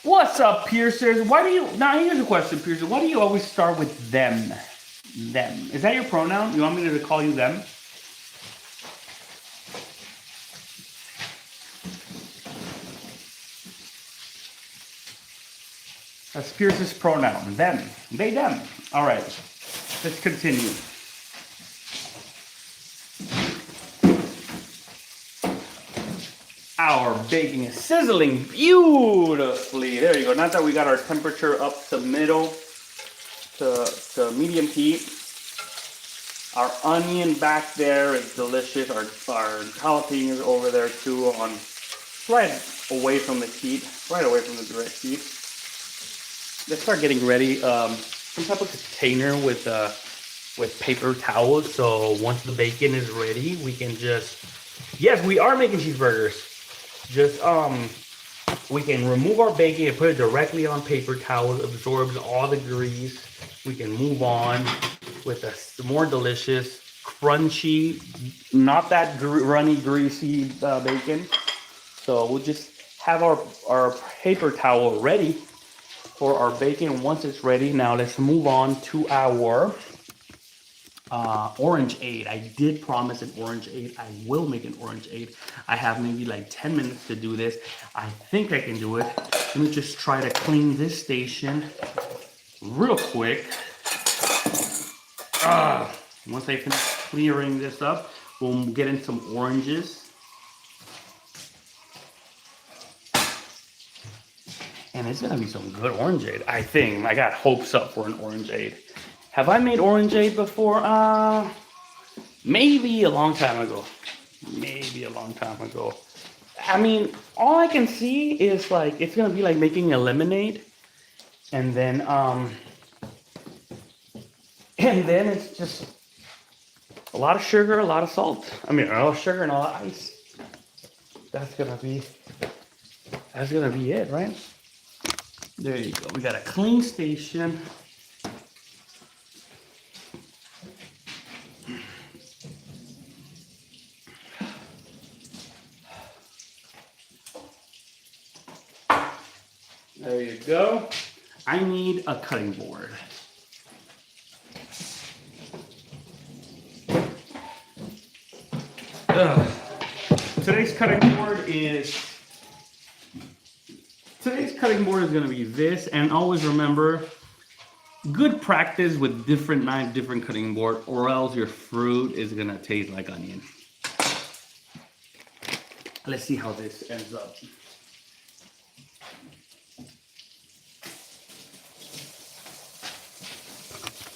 What's up, Piercers? Now here's a question, Piercer. Why do you always start with them? them. Is that your pronoun? You want me to call you them? That's Pierce's pronoun. Them. They, them. All right. Let's continue. Our bacon is sizzling beautifully. There you go. Not that we got our temperature up to middle to medium heat. Our onion back there is delicious. Our jalapenos over there too, on right away from the heat, right away from the direct heat. Let's start getting ready. Some type of container with paper towels. So once the bacon is ready, we can just, yes, we are making cheeseburgers. Just we can remove our bacon and put it directly on paper towels. Absorbs all the grease. We can move on with a more delicious, crunchy, not that runny, greasy bacon. So we'll just have our paper towel ready for our bacon. Once it's ready, now let's move on to our orangeade. I did promise an orangeade. I will make an orangeade. I have maybe like 10 minutes to do this. I think I can do it. Let me just try to clean this station real quick. Once I finish clearing this up, we'll get in some oranges. And it's gonna be some good orangeade, I think. I got hopes up for an orangeade. Have I made orangeade before? Maybe a long time ago. Maybe a long time ago. I mean, all I can see is like, it's gonna be like making a lemonade. And then it's just a lot of sugar, a lot of salt. I mean, a lot of sugar and a lot of ice. That's gonna be it, right? There you go. We got a clean station. There you go. I need a cutting board. Today's cutting board is going to be this, and always remember, good practice with different knife, different cutting board, or else your fruit is going to taste like onion. Let's see how this ends up.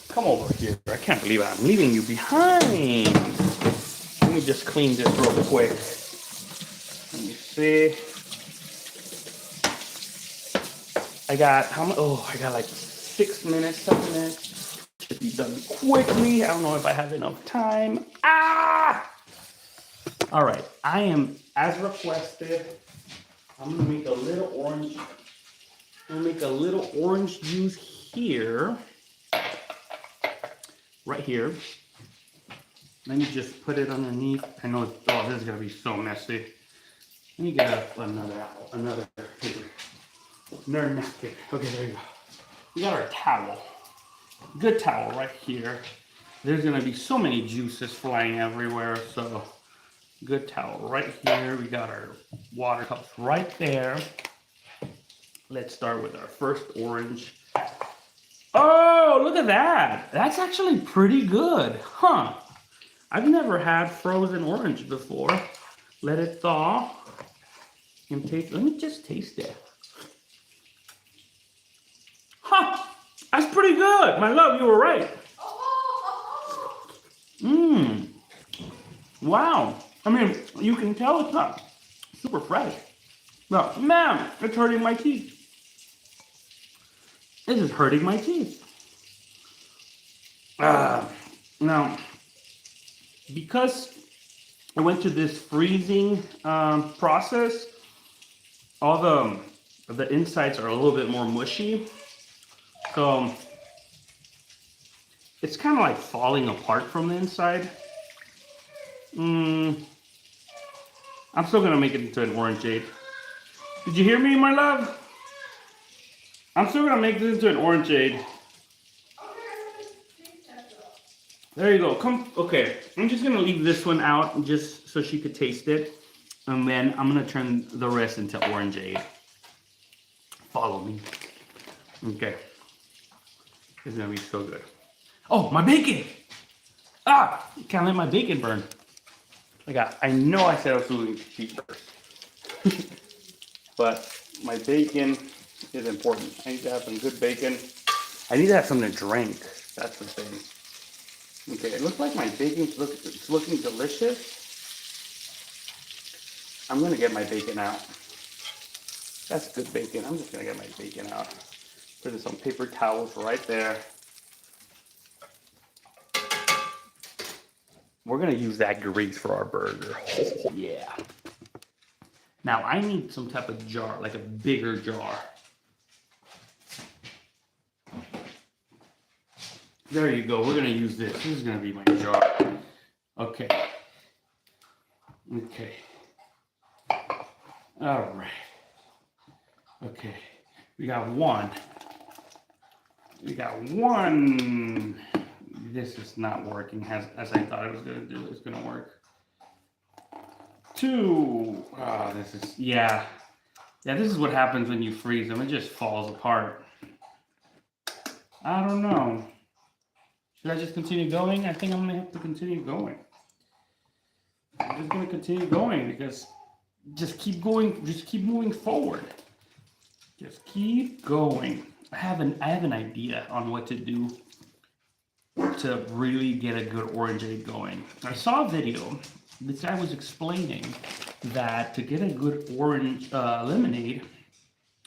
Come over here. I can't believe I'm leaving you behind. Let me just clean this real quick. Let me see. I got how much? Oh, I got like 6 minutes, 7 minutes. Should be done quickly. I don't know if I have enough time. All right. I am, as requested, I'm gonna make a little orange. I'm gonna make a little orange juice here. Right here. Let me just put it underneath. I know, oh, this is gonna be so messy. Let me get another paper. Another napkin. Okay, there you go. We got our towel. Good towel right here. There's gonna be so many juices flying everywhere, so good towel right here. We got our water cups right there. Let's start with our first orange. Oh, look at that. That's actually pretty good, huh? I've never had frozen orange before. Let it thaw. And taste. Let me just taste it. Huh, that's pretty good. My love, you were right. Wow. I mean, you can tell it's not super fresh. But man, it's hurting my teeth. This is hurting my teeth. Now, because I went to this freezing process, all the insides are a little bit more mushy. So it's kind of like falling apart from the inside. I'm still gonna make it into an orangeade. Did you hear me, my love? I'm still gonna make this into an orangeade. There you go. Come. Okay. I'm just gonna leave this one out just so she could taste it, and then I'm gonna turn the rest into orangeade. Follow me. Okay. This is gonna be so good. Oh, my bacon! Ah! Can't let my bacon burn. I know I said I was doing cheeseburgers. But my bacon is important. I need to have some good bacon. I need to have something to drink. That's the thing. Okay, it looks like my bacon's looking delicious. I'm gonna get my bacon out. That's good bacon. I'm just gonna get my bacon out. Put some paper towels right there. We're gonna use that grease for our burger. Oh, yeah. Now I need some type of jar, like a bigger jar. There you go. We're gonna use this. This is gonna be my jar. Okay. Okay. All right. Okay. We got one. We got one. This is not working as I thought it was gonna do. It's gonna work. Two. Oh, this is, yeah. Yeah, this is what happens when you freeze them. It just falls apart. I don't know. Should I just continue going? I think I'm gonna have to continue going. I'm just gonna continue going because just keep going, just keep moving forward. Just keep going. I have an idea on what to do to really get a good orangeade going. I saw a video. This guy was explaining that to get a good orange lemonade,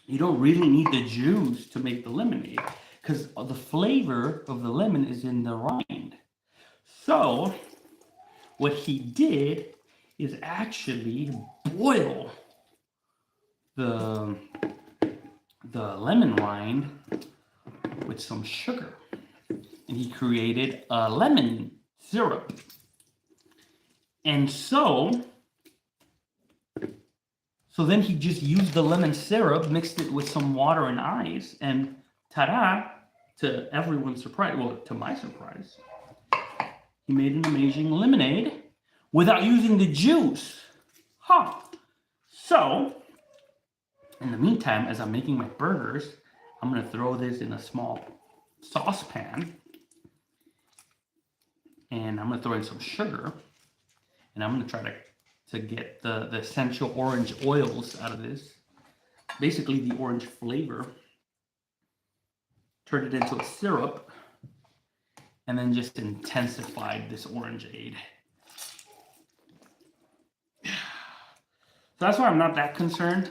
you don't really need the juice to make the lemonade because the flavor of the lemon is in the rind. So what he did is actually boil the lemon rind with some sugar, and he created a lemon syrup. And so then he just used the lemon syrup, mixed it with some water and ice, and ta-da, to everyone's surprise, well, to my surprise, he made an amazing lemonade without using the juice. Huh. So, in the meantime, as I'm making my burgers, I'm going to throw this in a small saucepan, and I'm going to throw in some sugar. And I'm going to try to get the essential orange oils out of this. Basically, the orange flavor. Turn it into a syrup. And then just intensified this orangeade. So that's why I'm not that concerned.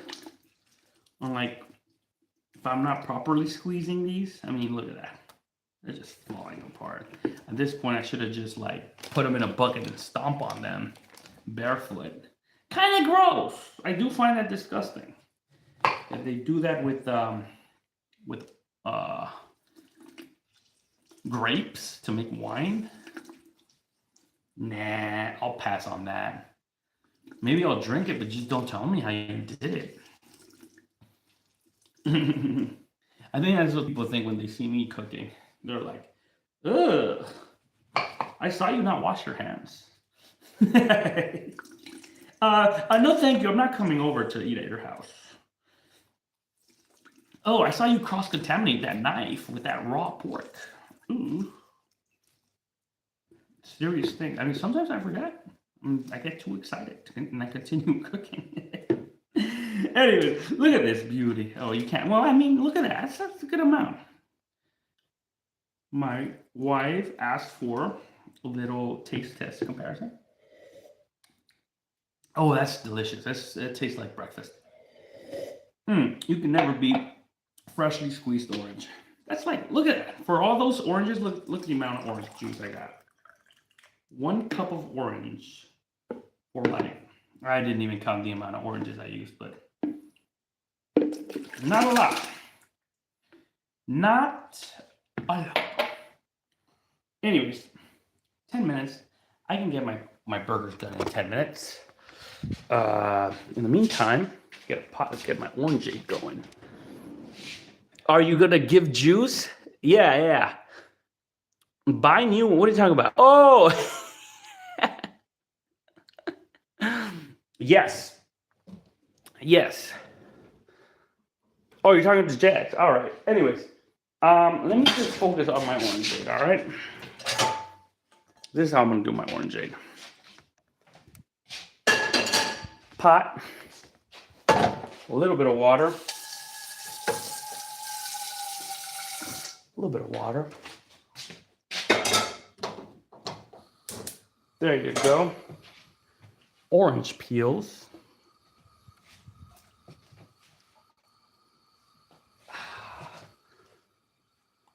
I'm like, if I'm not properly squeezing these, I mean, look at that. They're just falling apart. At this point, I should have just put them in a bucket and stomp on them barefoot. Kind of gross. I do find that disgusting. That they do that with grapes to make wine. Nah, I'll pass on that. Maybe I'll drink it, but just don't tell me how you did it. I think that's what people think when they see me cooking. They're like, ugh, I saw you not wash your hands. No, thank you. I'm not coming over to eat at your house. Oh, I saw you cross-contaminate that knife with that raw pork. Ooh. Serious thing. I mean, sometimes I forget. I get too excited and I continue cooking. Anyway, look at this beauty. Oh, you can't. Well, I mean, look at that. That's a good amount. My wife asked for a little taste test comparison. Oh, that's delicious. It tastes like breakfast. You can never beat freshly squeezed orange. That's look at that. For all those oranges, look the amount of orange juice I got. 1 cup of orange for I didn't even count the amount of oranges I used, but not a lot. Not a lot. Anyways, 10 minutes. I can get my burgers done in 10 minutes. In the meantime, get a pot. Let's get my orangeade going. Are you gonna give juice? Yeah. Buy new. What are you talking about? Oh, yes, yes. Oh, you're talking to Jax. All right. Anyways, let me just focus on my orangeade. All right. This is how I'm gonna do my orangeade. Pot, a little bit of water, a little bit of water. There you go. Orange peels.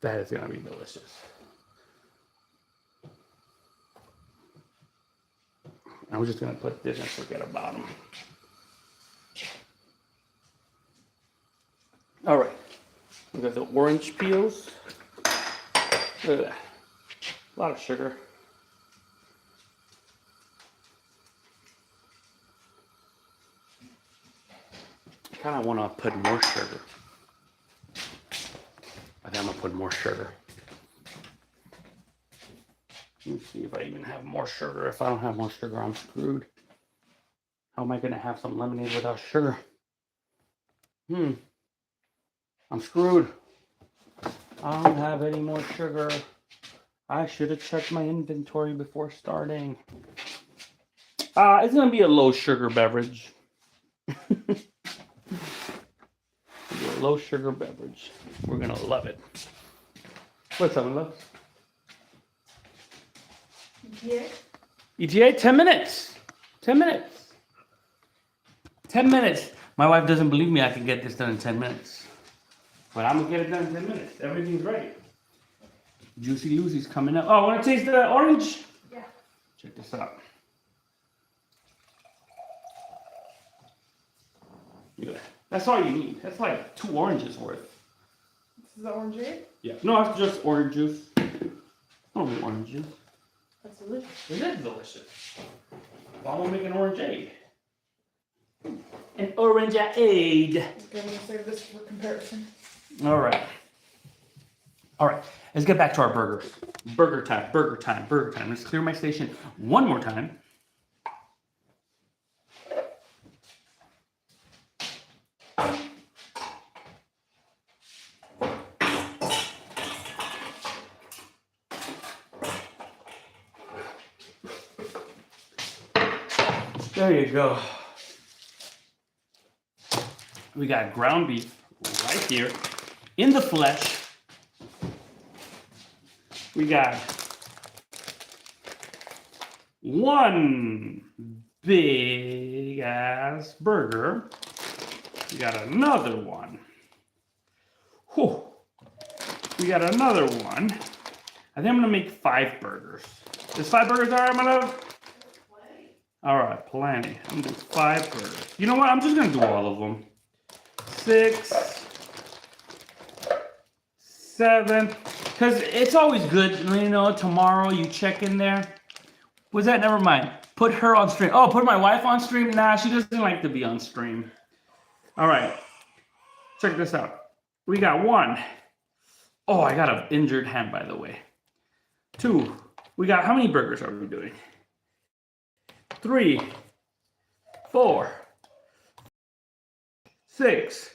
That is gonna be delicious. I'm just gonna put this and forget about them. All right, we got the orange peels. Look at that, a lot of sugar. I kind of want to put more sugar. I think I'm gonna put more sugar. Let me see if I even have more sugar. If I don't have more sugar, I'm screwed. How am I gonna have some lemonade without sugar? I'm screwed. I don't have any more sugar. I should have checked my inventory before starting. It's gonna be a low sugar beverage. A low sugar beverage. We're gonna love it. What's up, love? ETA? ETA, 10 minutes. 10 minutes. 10 minutes. My wife doesn't believe me I can get this done in 10 minutes. But I'm gonna get it done in 10 minutes. Everything's ready. Juicy Lucy's coming up. Oh, wanna taste the orange? Yeah. Check this out. Look at that. That's all you need. That's like 2 oranges worth. This is the orangeade? Yeah. No, it's just orange juice. I don't need orange juice. That's delicious. It is delicious. Well, I'm gonna make an orangeade. An orangeade. Okay, I'm gonna save this for comparison. All right. All right. Let's get back to our burgers. Burger time. Burger time. Burger time. Let's clear my station one more time. There you go. We got ground beef right here in the flesh. We got one big ass burger. We got another one. Whew. We got another one. I think I'm gonna make 5 burgers. Is 5 burgers all right, my love? All right, plenty. I'm gonna do 5 burgers. You know what? I'm just gonna do all of them. 6, 7. Because it's always good, you know, tomorrow you check in there. Was that? Never mind. Put her on stream. Oh, put my wife on stream? Nah, she doesn't like to be on stream. All right. Check this out. We got 1. Oh, I got an injured hand, by the way. 2. We got, how many burgers are we doing? 3, 4, 6,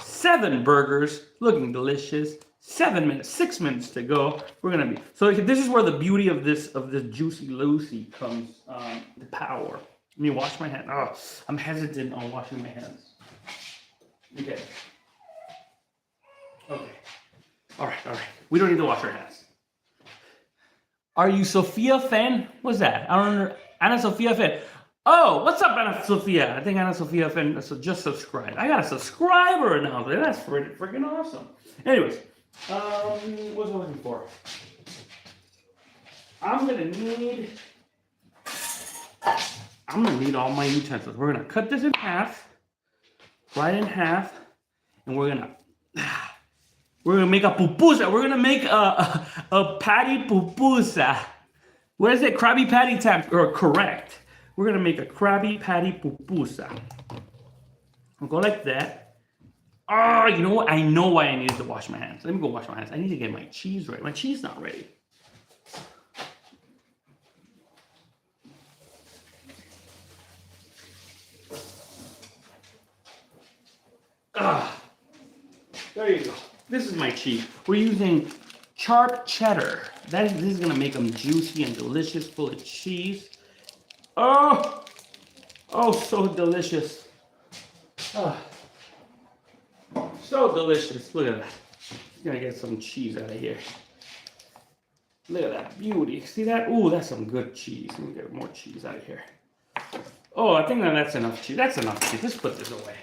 7 burgers, looking delicious. 7 minutes, 6 minutes to go. We're gonna be, so this is where the beauty of this Juicy Lucy comes to power. Let me wash my hands. Oh, I'm hesitant on washing my hands. Okay. Okay. All right. We don't need to wash our hands. Are you Sophia fan? What's that? I don't know. Anna Sophia fan. Oh, what's up, Anna Sophia? I think Anna Sophia fan just subscribed. I got a subscriber now. That's freaking awesome. Anyways, what was I looking for? I'm gonna need all my utensils. We're gonna cut this in half, right in half, and we're gonna make a pupusa. We're gonna make a patty pupusa. What is it? Krabby Patty time, or correct. We're gonna make a Krabby Patty pupusa. We'll go like that. Oh, you know what? I know why I needed to wash my hands. Let me go wash my hands. I need to get my cheese ready. My cheese not ready. Ah, there you go. This is my cheese. We're using sharp cheddar. This is gonna make them juicy and delicious, full of cheese. Oh, oh, so delicious. Ah, so delicious. Look at that. Gonna get some cheese out of here. Look at that beauty. See that? Ooh, that's some good cheese. Let me get more cheese out of here. Oh, I think that's enough cheese. That's enough cheese. Let's put this away.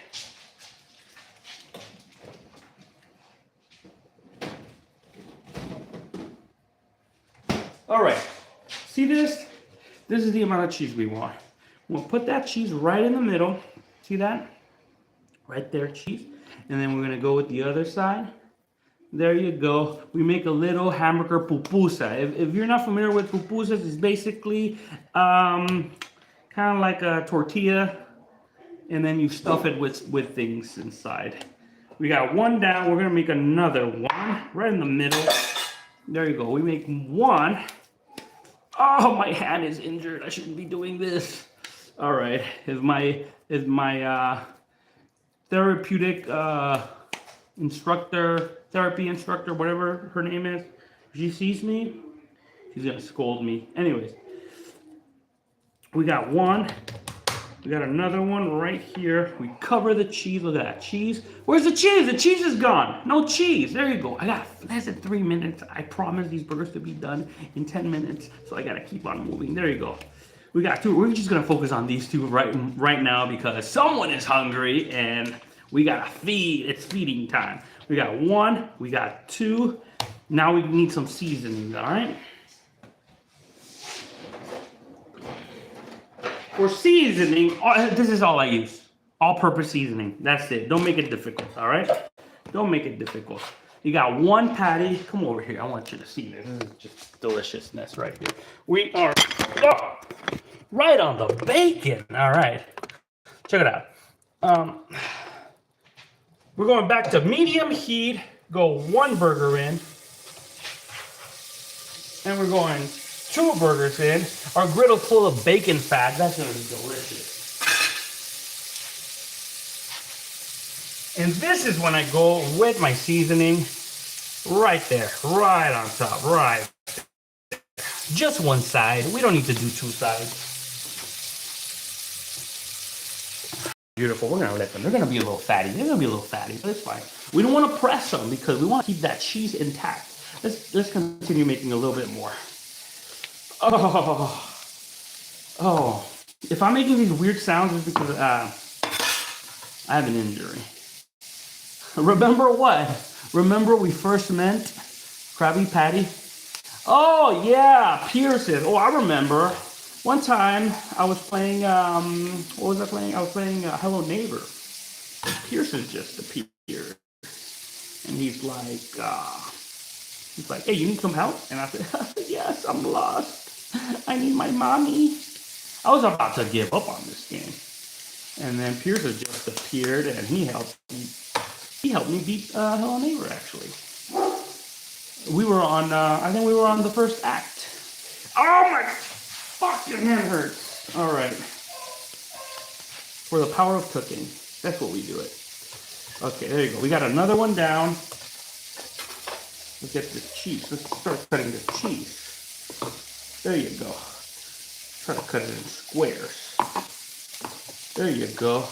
All right. See this? This is the amount of cheese we want. We'll put that cheese right in the middle. See that? Right there, cheese. And then we're gonna go with the other side. There you go. We make a little hamburger pupusa. If you're not familiar with pupusas, it's basically kind of like a tortilla, and then you stuff it with things inside. We got one down. We're gonna make another one right in the middle. There you go. We make one. Oh, my hand is injured. I shouldn't be doing this. All right. Is my therapeutic therapy instructor, whatever her name is. If she sees me, she's gonna scold me. Anyways, we got one. We got another one right here. We cover the cheese. Look at that cheese. Where's the cheese? The cheese is gone. No cheese. There you go. I got less than 3 minutes. I promised these burgers to be done in 10 minutes, so I gotta keep on moving. There you go. We got two. We're just gonna focus on these two right now because someone is hungry and we gotta feed. It's feeding time. We got one. We got two. Now we need some seasonings. All right. For seasoning, this is all I use. All-purpose seasoning. That's it. Don't make it difficult, all right? Don't make it difficult. You got one patty. Come over here. I want you to see this. This is just deliciousness right here. We are right on the bacon. All right. Check it out. We're going back to medium heat. Go one burger in. And we're going 2 burgers in. Our griddle's full of bacon fat. That's gonna be delicious. And this is when I go with my seasoning right there, right on top, right. Just one side. We don't need to do 2 sides. Beautiful. We're gonna let them. They're gonna be a little fatty. They're gonna be a little fatty, but it's fine. We don't want to press them because we want to keep that cheese intact. Let's continue making a little bit more. Oh. If I'm making these weird sounds, it's because I have an injury. Remember what? Remember we first met Krabby Patty? Oh yeah, Pearson. Oh, I remember. One time I was playing. What was I playing? I was playing Hello Neighbor. Pearson just appeared, and he's like, hey, you need some help? And I said, yes, I'm lost. I need my mommy. I was about to give up on this game. And then Pearson just appeared and he helped me beat Hello Neighbor, actually. We were on, I think we were on the first act. Oh my fucking hand hurts. All right. For the power of cooking. That's what we do it. Okay, there you go. We got another one down. Let's get this cheese. Let's start cutting the cheese. There you go. Try to cut it in squares. There you go.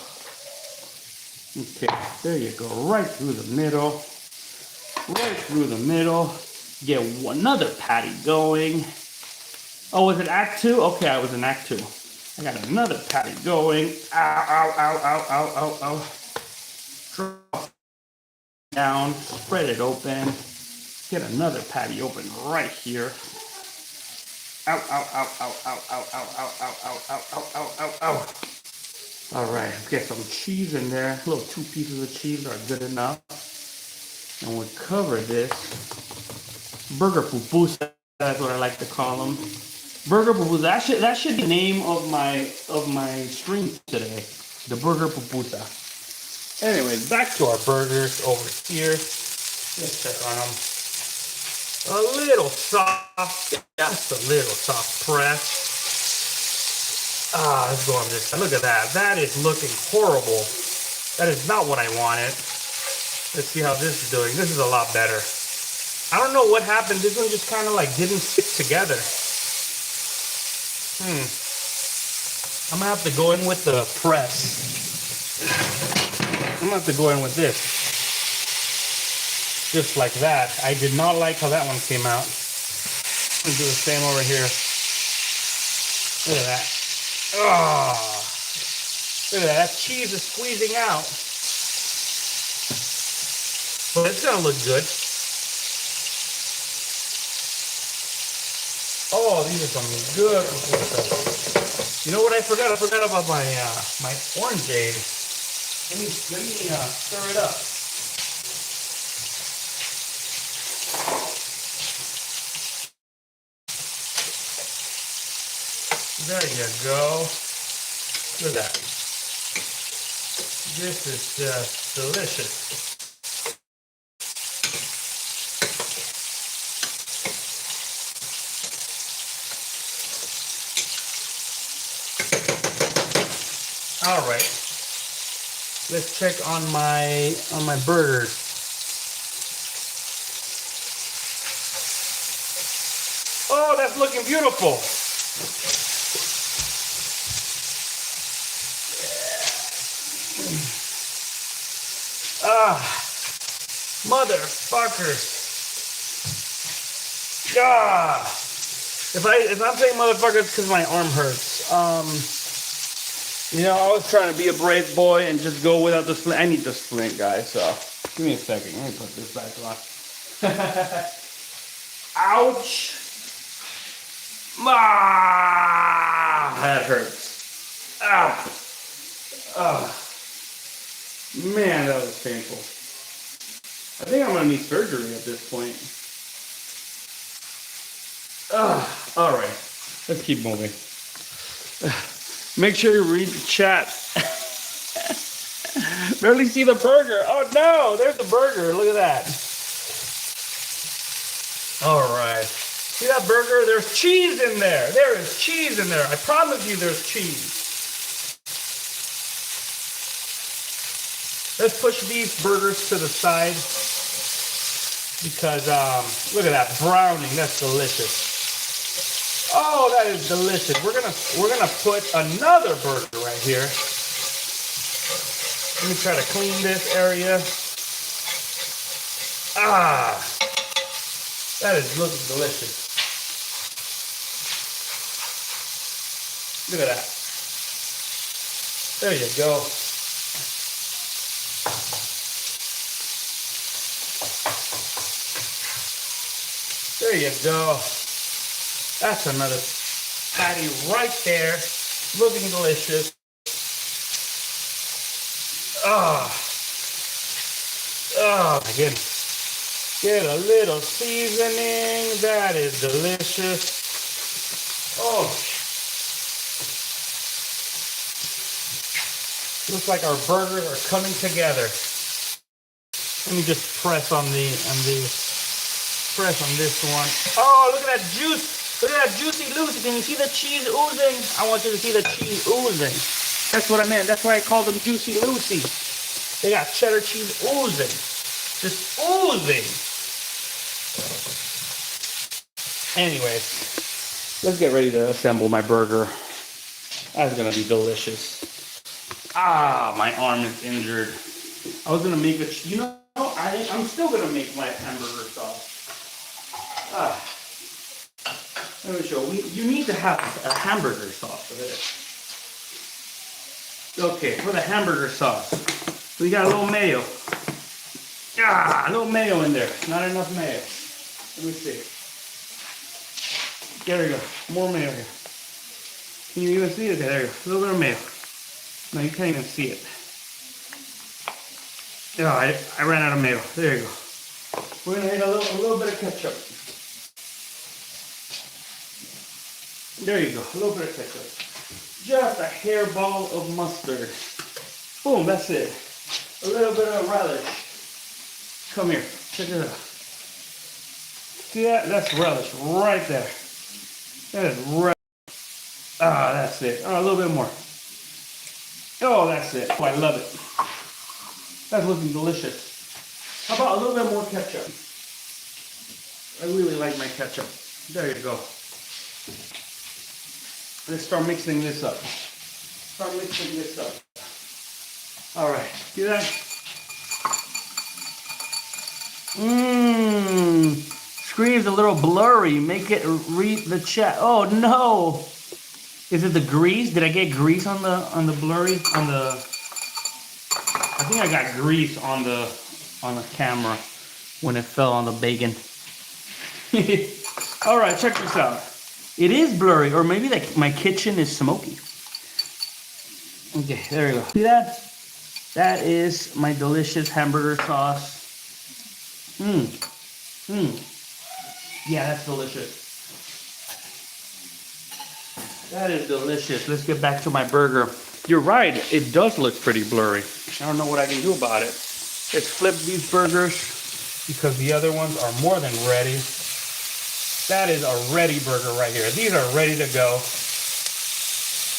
Okay, there you go. Right through the middle. Right through the middle. Get another patty going. Oh, was it Act 2? Okay, I was in Act 2. I got another patty going. Ow, ow, ow, ow, ow, ow, ow. Drop down. Spread it open. Get another patty open right here. Ow, ow, ow, ow, ow, ow, ow, ow, ow, ow, ow, ow, ow, ow, ow. All right, let's get some cheese in there. Little 2 pieces of cheese are good enough. And we'll cover this. Burger pupusa, that's what I like to call them. Burger pupusa. That should be the name of my stream today. The burger pupusa. Anyways, back to our burgers over here. Let's check on them. A little soft, just a little soft press. Let's go on this side. Look at that. That is looking horrible. That is not what I wanted. Let's see how this is doing. This is a lot better. I don't know what happened. This one just kind of like didn't stick together. I'm gonna have to go in with the press. I'm gonna have to go in with this. Just like that. I did not like how that one came out. Let's do the same over here. Look at that. Oh, look at that. That cheese is squeezing out. But it's gonna look good. Oh, these are some good. You know what I forgot? I forgot about my my orangeade. Let me stir it up. There you go. Look at that. This is just delicious. All right. Let's check on my burgers. Oh, that's looking beautiful. Ah, motherfuckers. Ah. If I'm saying motherfuckers, because my arm hurts. You know, I was trying to be a brave boy and just go without the splint. I need the splint, guys, so give me a second. Let me put this back on. Ouch! Ah, that hurts. Ah! Ah! Man, that was painful. I think I'm gonna need surgery at this point. Ah! All right, let's keep moving. Make sure you read the chat. Barely see the burger. Oh no, there's the burger. Look at that. All right. See that burger? There's cheese in there. There is cheese in there. I promise you there's cheese. Let's push these burgers to the side because look at that browning. That's delicious. Oh, that is delicious. We're gonna put another burger right here. Let me try to clean this area. Ah, that is looking delicious. Look at that. There you go. There you go. That's another patty right there, looking delicious. Oh, oh my goodness. Get a little seasoning. That is delicious. Oh, looks like our burgers are coming together. Let me just press on this one. Oh, look at that juice. Look at that juicy loosey. Can you see the cheese oozing? I want you to see the cheese oozing. That's what I meant. That's why I call them Juicy Lucy. They got cheddar cheese oozing. Just oozing. Anyways, let's get ready to assemble my burger. That's going to be delicious. Ah, my arm is injured. I was going to make I'm still going to make my hamburger sauce. Ah. Let me show you. You need to have a hamburger sauce for this. Okay, for the hamburger sauce, we got a little mayo. Ah, a little mayo in there. Not enough mayo. Let me see. There we go. More mayo here. Can you even see it? Okay, there you go. A little bit of mayo. No, you can't even see it. Oh, I ran out of mayo. There you go. We're gonna hit a little bit of ketchup. There you go, a little bit of ketchup. Just a hairball of mustard. Boom, that's it. A little bit of relish. Come here, check it out. See that? That's relish right there. That is relish. Ah, that's it. Oh, a little bit more. Oh, that's it. Oh, I love it. That's looking delicious. How about a little bit more ketchup? I really like my ketchup. There you go. Let's start mixing this up. Start mixing this up. All right, see that? Mmm. Screen's a little blurry. Make it read the chat. Oh no! Is it the grease? Did I get grease on the blurry on the? I think I got grease on the camera when it fell on the bacon. All right, check this out. It is blurry, or maybe my kitchen is smoky. Okay, there you go. See that? That is my delicious hamburger sauce. Yeah, that's delicious. That is delicious. Let's get back to my burger. You're right, it does look pretty blurry. I don't know what I can do about it. Let's flip these burgers because the other ones are more than ready. That is a ready burger right here. These are ready to go.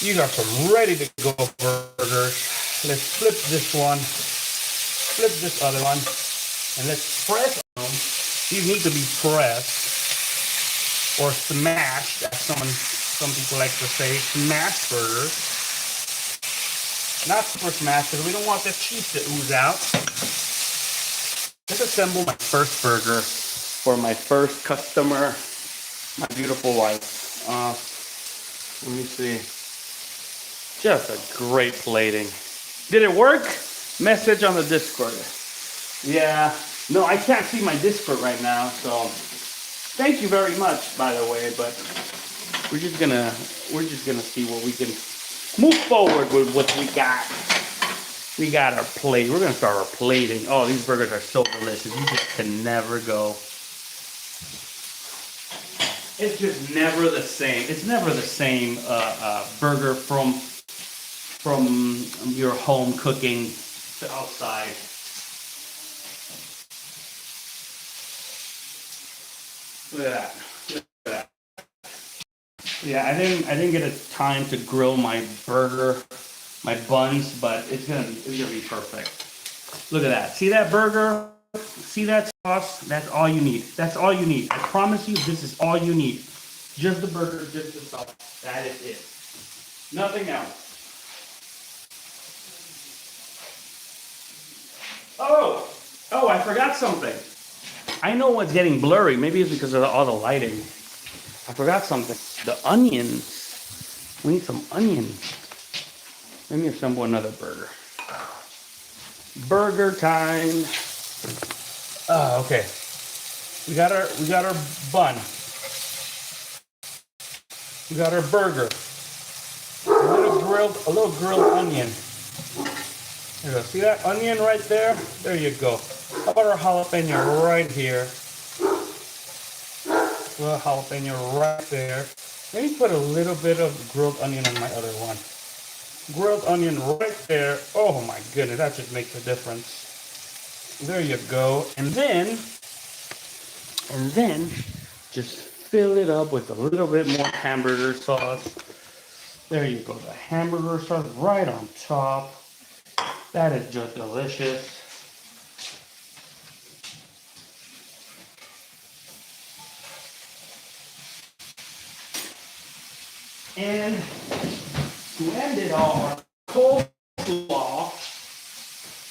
These are some ready to go burgers. Let's flip this one, flip this other one, and let's press them. These need to be pressed or smashed, as some people like to say, smashed burgers. Not super smashed because we don't want the cheese to ooze out. Let's assemble my first burger for my first customer, my beautiful wife. Let me see. Just a great plating. Did it work? Message on the Discord. Yeah. No, I can't see my Discord right now, so thank you very much, by the way, but we're just gonna see what we can move forward with what we got. We got our plate. We're gonna start our plating. Oh, these burgers are so delicious. You just can never go. It's just never the same. It's never the same burger from your home cooking to outside. Look at that. Look at that. Yeah, I didn't get a time to grill my burger, my buns, but it's gonna be perfect. Look at that. See that burger? See that sauce? That's all you need. That's all you need. I promise you, this is all you need. Just the burger, just the sauce. That is it. Nothing else. Oh, I forgot something. I know what's getting blurry. Maybe it's because of all the lighting. I forgot something. The onions. We need some onions. Let me assemble another burger. Burger time. Oh, okay. We got our bun. We got our burger. A little grilled onion. There you go. See that onion right there? There you go. How about our jalapeno right here? A little jalapeno right there. Maybe put a little bit of grilled onion on my other one. Grilled onion right there. Oh my goodness, that just makes a difference. There you go. And then just fill it up with a little bit more hamburger sauce. There you go. The hamburger sauce right on top. That is just delicious. And to end it all, coleslaw.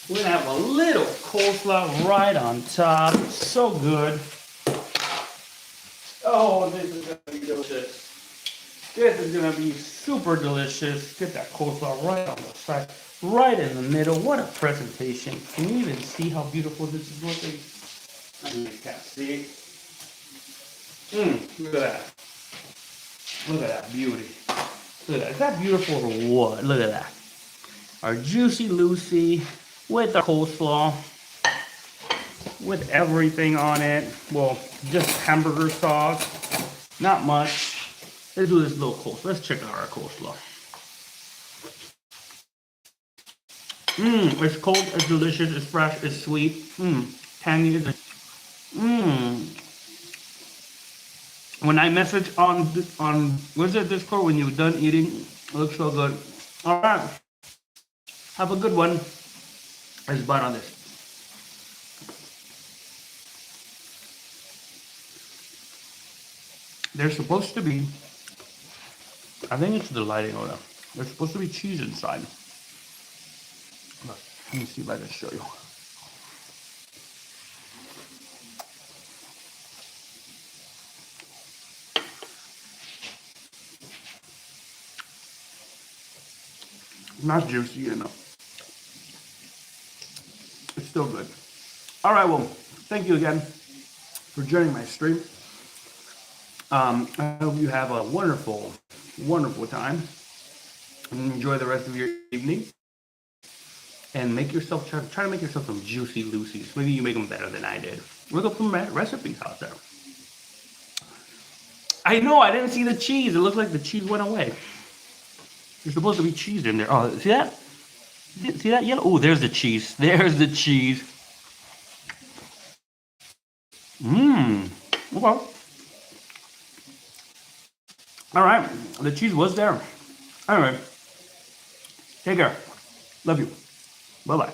We're gonna have a little coleslaw right on top. So good. Oh, this is gonna be delicious. This is gonna be super delicious. Get that coleslaw right on the side, right in the middle. What a presentation. Can you even see how beautiful this is looking? I mean, you can't see. Look at that. Look at that beauty. Look at that. Is that beautiful or what? Look at that. Our Juicy Lucy with the coleslaw, with everything on it. Well, just hamburger sauce. Not much. Let's do this little coleslaw. Let's check out our coleslaw. It's cold, it's delicious, it's fresh, it's sweet. Tangy. When I message on what's it Discord when you're done eating, it looks so good. All right, have a good one. Let's bite on this. There's supposed to be, I think it's the lighting order. There's supposed to be cheese inside. Look, let me see if I can show you. Not juicy enough. It's still good. All right, well, thank you again for joining my stream. I hope you have a wonderful, wonderful time. And enjoy the rest of your evening. And make yourself, try to make yourself some juicy Lucy's. Maybe you make them better than I did. Look up some recipes out there. I know, I didn't see the cheese. It looked like the cheese went away. There's supposed to be cheese in there. Oh, see that? See that yellow? Oh, there's the cheese. There's the cheese. Mmm. Okay. All right. The cheese was there. Anyway. Take care. Love you. Bye-bye.